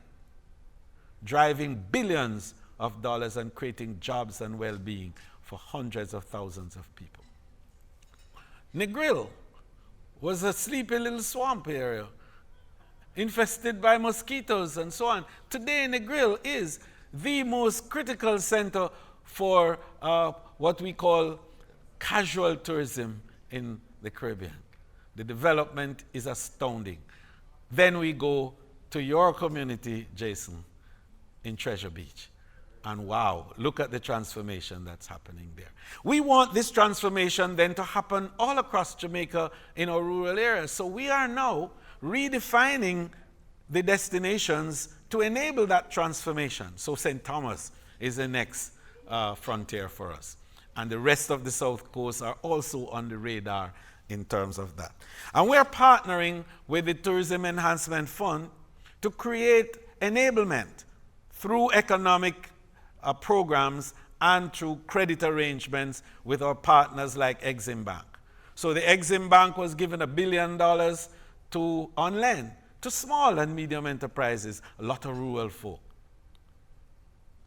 driving billions of dollars and creating jobs and well-being for hundreds of thousands of people. Negril was a sleepy little swamp area, infested by mosquitoes and so on. Today, Negril is the most critical center for what we call casual tourism in the Caribbean. The development is astounding. Then we go to your community, Jason, in Treasure Beach. And wow, look at the transformation that's happening there. We want this transformation then to happen all across Jamaica in our rural areas. So we are now redefining the destinations to enable that transformation. So St. Thomas is the next frontier for us. And the rest of the South Coast are also on the radar in terms of that. And we're partnering with the Tourism Enhancement Fund to create enablement through economic programs and through credit arrangements with our partners like Exim Bank. So the Exim Bank was given $1 billion on lend to small and medium enterprises, a lot of rural folk.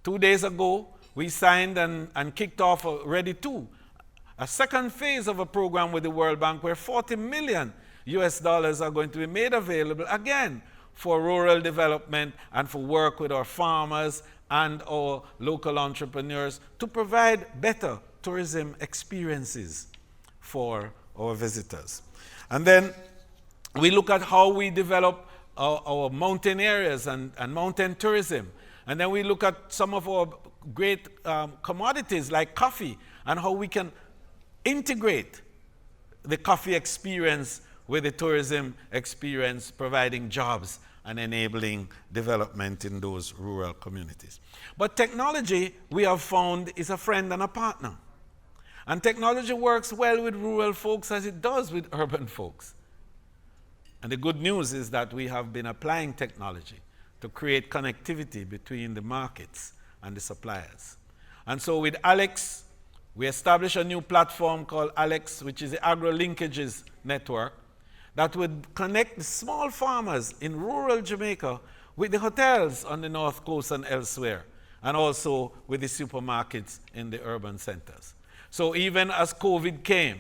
2 days ago, we signed and kicked off a second phase of a program with the World Bank where $40 million are going to be made available again for rural development and for work with our farmers and our local entrepreneurs to provide better tourism experiences for our visitors. And then we look at how we develop our mountain areas and mountain tourism. And then we look at some of our great commodities like coffee and how we can integrate the coffee experience with the tourism experience, providing jobs and enabling development in those rural communities. But technology, we have found, is a friend and a partner. And technology works well with rural folks as it does with urban folks. And the good news is that we have been applying technology to create connectivity between the markets and the suppliers. And so with Alex, we established a new platform called Alex, which is the Agro Linkages Network, that would connect the small farmers in rural Jamaica with the hotels on the North Coast and elsewhere, and also with the supermarkets in the urban centers. So even as COVID came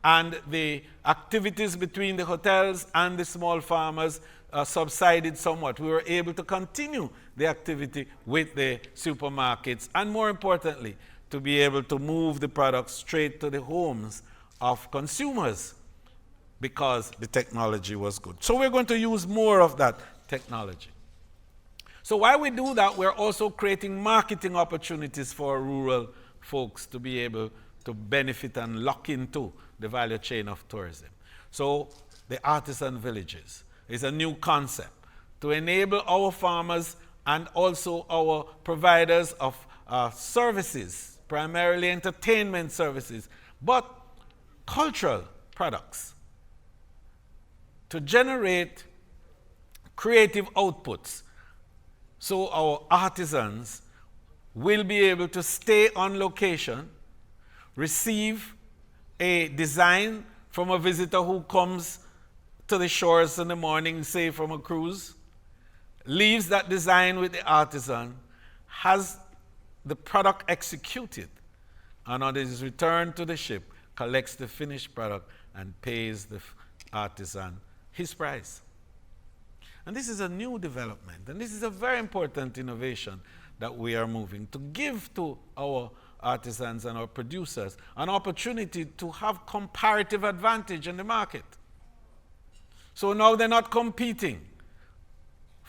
and the activities between the hotels and the small farmers subsided somewhat, we were able to continue the activity with the supermarkets, and more importantly, to be able to move the products straight to the homes of consumers, because the technology was good. So we're going to use more of that technology. So while we do that, we're also creating marketing opportunities for rural folks to be able to benefit and lock into the value chain of tourism. So the artisan villages is a new concept to enable our farmers and also our providers of services, primarily entertainment services, but cultural products, to generate creative outputs so our artisans will be able to stay on location, receive a design from a visitor who comes to the shores in the morning, say from a cruise, leaves that design with the artisan, has the product executed, and on his return to the ship, collects the finished product and pays the artisan his price. And this is a new development, and this is a very important innovation that we are moving to give to our artisans and our producers an opportunity to have comparative advantage in the market. So now they're not competing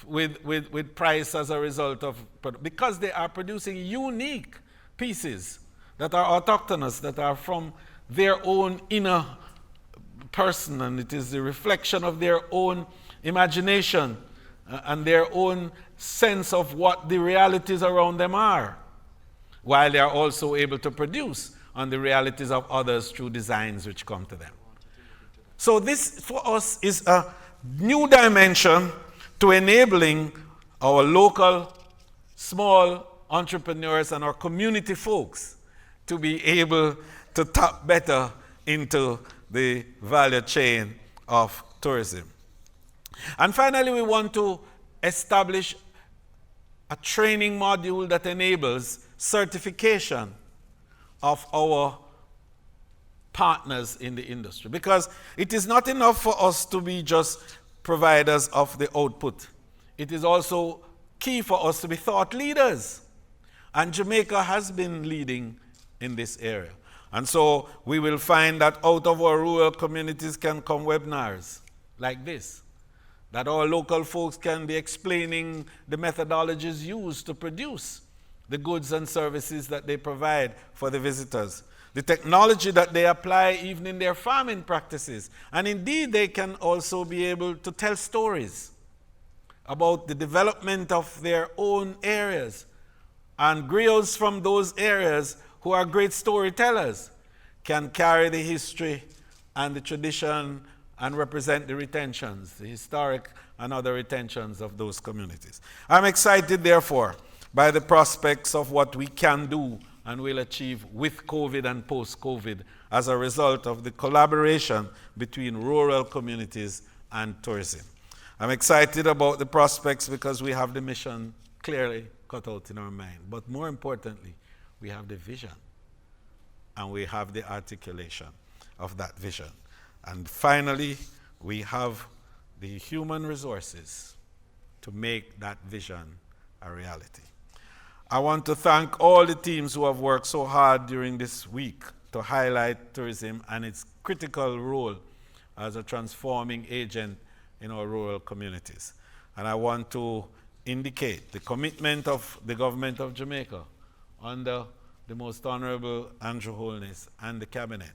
with price as a result of, because they are producing unique pieces that are autochthonous, that are from their own inner person, and it is the reflection of their own imagination and their own sense of what the realities around them are, while they are also able to produce on the realities of others through designs which come to them. So this, for us, is a new dimension to enabling our local small entrepreneurs and our community folks to be able to tap better into the value chain of tourism. And finally, we want to establish a training module that enables certification of our partners in the industry. Because it is not enough for us to be just providers of the output. It is also key for us to be thought leaders. And Jamaica has been leading in this area. And so we will find that out of our rural communities can come webinars like this, that our local folks can be explaining the methodologies used to produce the goods and services that they provide for the visitors, the technology that they apply even in their farming practices. And indeed, they can also be able to tell stories about the development of their own areas. And griots from those areas who are great storytellers can carry the history and the tradition and represent the retentions, the historic and other retentions of those communities. I'm excited, therefore, by the prospects of what we can do and will achieve with COVID and post-COVID as a result of the collaboration between rural communities and tourism. I'm excited about the prospects because we have the mission clearly cut out in our mind. But more importantly, we have the vision and we have the articulation of that vision. And finally, we have the human resources to make that vision a reality. I want to thank all the teams who have worked so hard during this week to highlight tourism and its critical role as a transforming agent in our rural communities. And I want to indicate the commitment of the government of Jamaica under the Most Honorable Andrew Holness and the Cabinet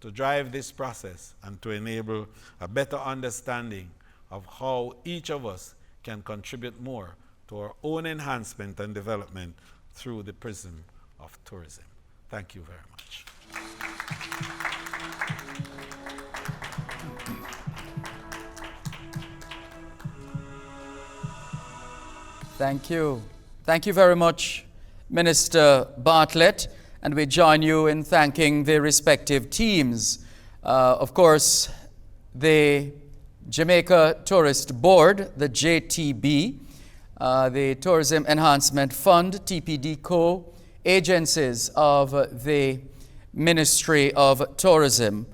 to drive this process and to enable a better understanding of how each of us can contribute more to our own enhancement and development through the prism of tourism. Thank you very much. Thank you. Thank you very much, Minister Bartlett, and we join you in thanking the respective teams. Of course, the Jamaica Tourist Board, the JTB, the Tourism Enhancement Fund, TPDCO, agencies of the Ministry of Tourism.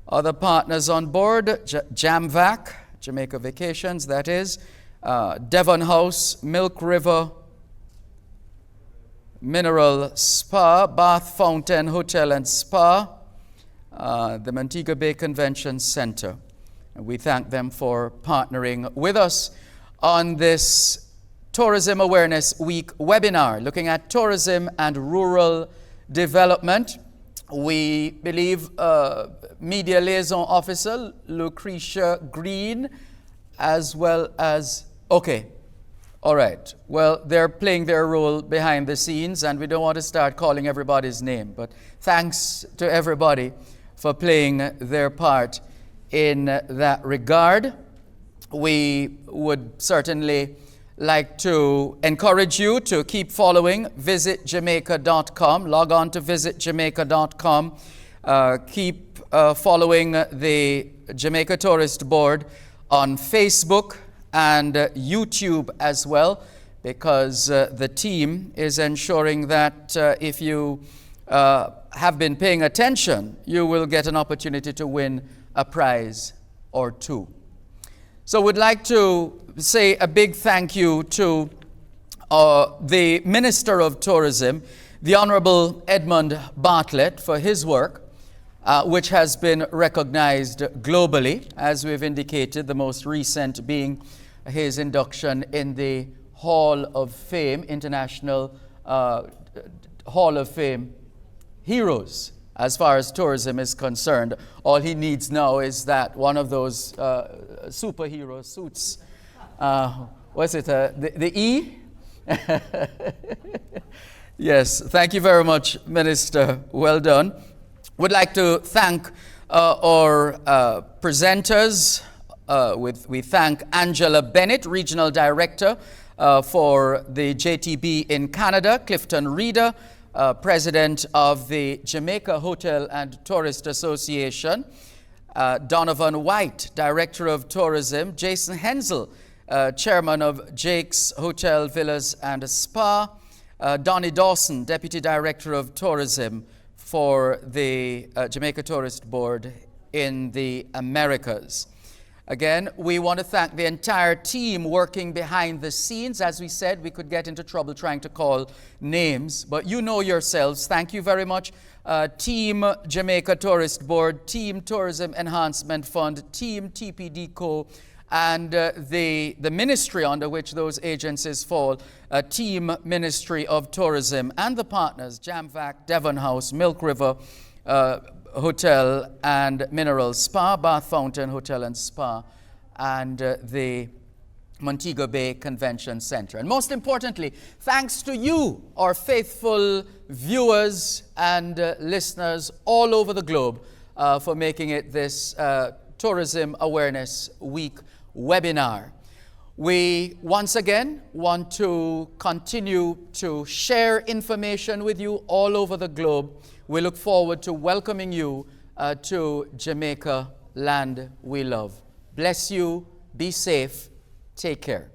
Other partners on board, JAMVAC, Jamaica Vacations, that is, Devon House, Milk River, Mineral Spa, Bath Fountain Hotel and Spa, the Montego Bay Convention Center. And we thank them for partnering with us on this Tourism Awareness Week webinar, looking at tourism and rural development. We believe Media Liaison Officer Lucretia Green, as well as, okay, all right. Well, they're playing their role behind the scenes, and we don't want to start calling everybody's name, but thanks to everybody for playing their part in that regard. We would certainly like to encourage you to keep following visitjamaica.com. Log on to visitjamaica.com. Keep following the Jamaica Tourist Board on Facebook and YouTube as well, because the team is ensuring that if you have been paying attention, you will get an opportunity to win a prize or two. So we'd like to say a big thank you to the Minister of Tourism, the Honorable Edmund Bartlett, for his work, which has been recognized globally, as we've indicated, the most recent being his induction in the Hall of Fame, International Hall of Fame Heroes as far as tourism is concerned. All he needs now is that one of those superhero suits. What's it? The E? Yes, thank you very much, Minister. Well done. Would like to thank our presenters. We thank Angela Bennett, Regional Director for the JTB in Canada, Clifton Reeder, President of the Jamaica Hotel and Tourist Association, Donovan White, Director of Tourism, Jason Hensel, Chairman of Jake's Hotel, Villas and Spa, Donnie Dawson, Deputy Director of Tourism for the Jamaica Tourist Board in the Americas. Again, we want to thank the entire team working behind the scenes. As we said, we could get into trouble trying to call names, but you know yourselves. Thank you very much. Team Jamaica Tourist Board, Team Tourism Enhancement Fund, Team TPDCO, and the ministry under which those agencies fall, Team Ministry of Tourism, and the partners, Jamvac, Devon House, Milk River Hotel and Mineral Spa, Bath Fountain Hotel and Spa, and the Montego Bay Convention Center. And most importantly, thanks to you, our faithful viewers and listeners all over the globe for making it this Tourism Awareness Week webinar. We once again want to continue to share information with you all over the globe. We look forward to welcoming you to Jamaica, land we love. Bless you, be safe, take care.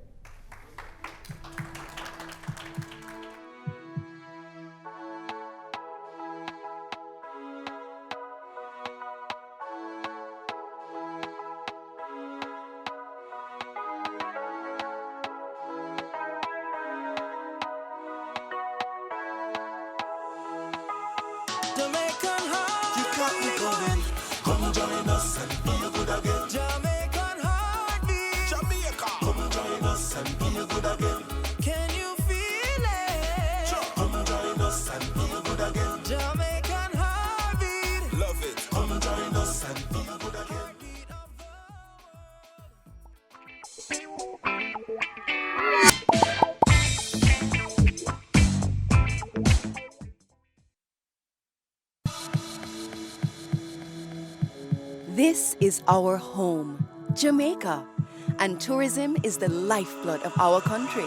This is our home, Jamaica, and tourism is the lifeblood of our country.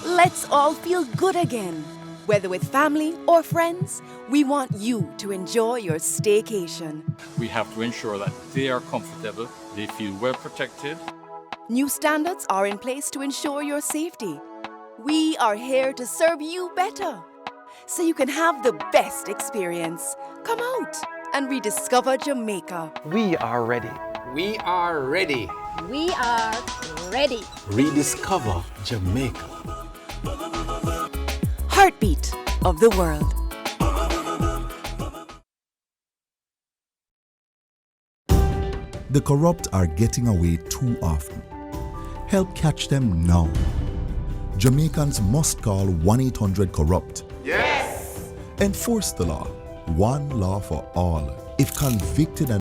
Let's all feel good again. Whether with family or friends, we want you to enjoy your staycation. We have to ensure that they are comfortable, they feel well protected. New standards are in place to ensure your safety. We are here to serve you better, so you can have the best experience. Come out and rediscover Jamaica. We are ready. We are ready. We are ready. Rediscover Jamaica. Heartbeat of the world. The corrupt are getting away too often. Help catch them now. Jamaicans must call 1-800-CORRUPT. Yes! Enforce the law. One law for all. If convicted and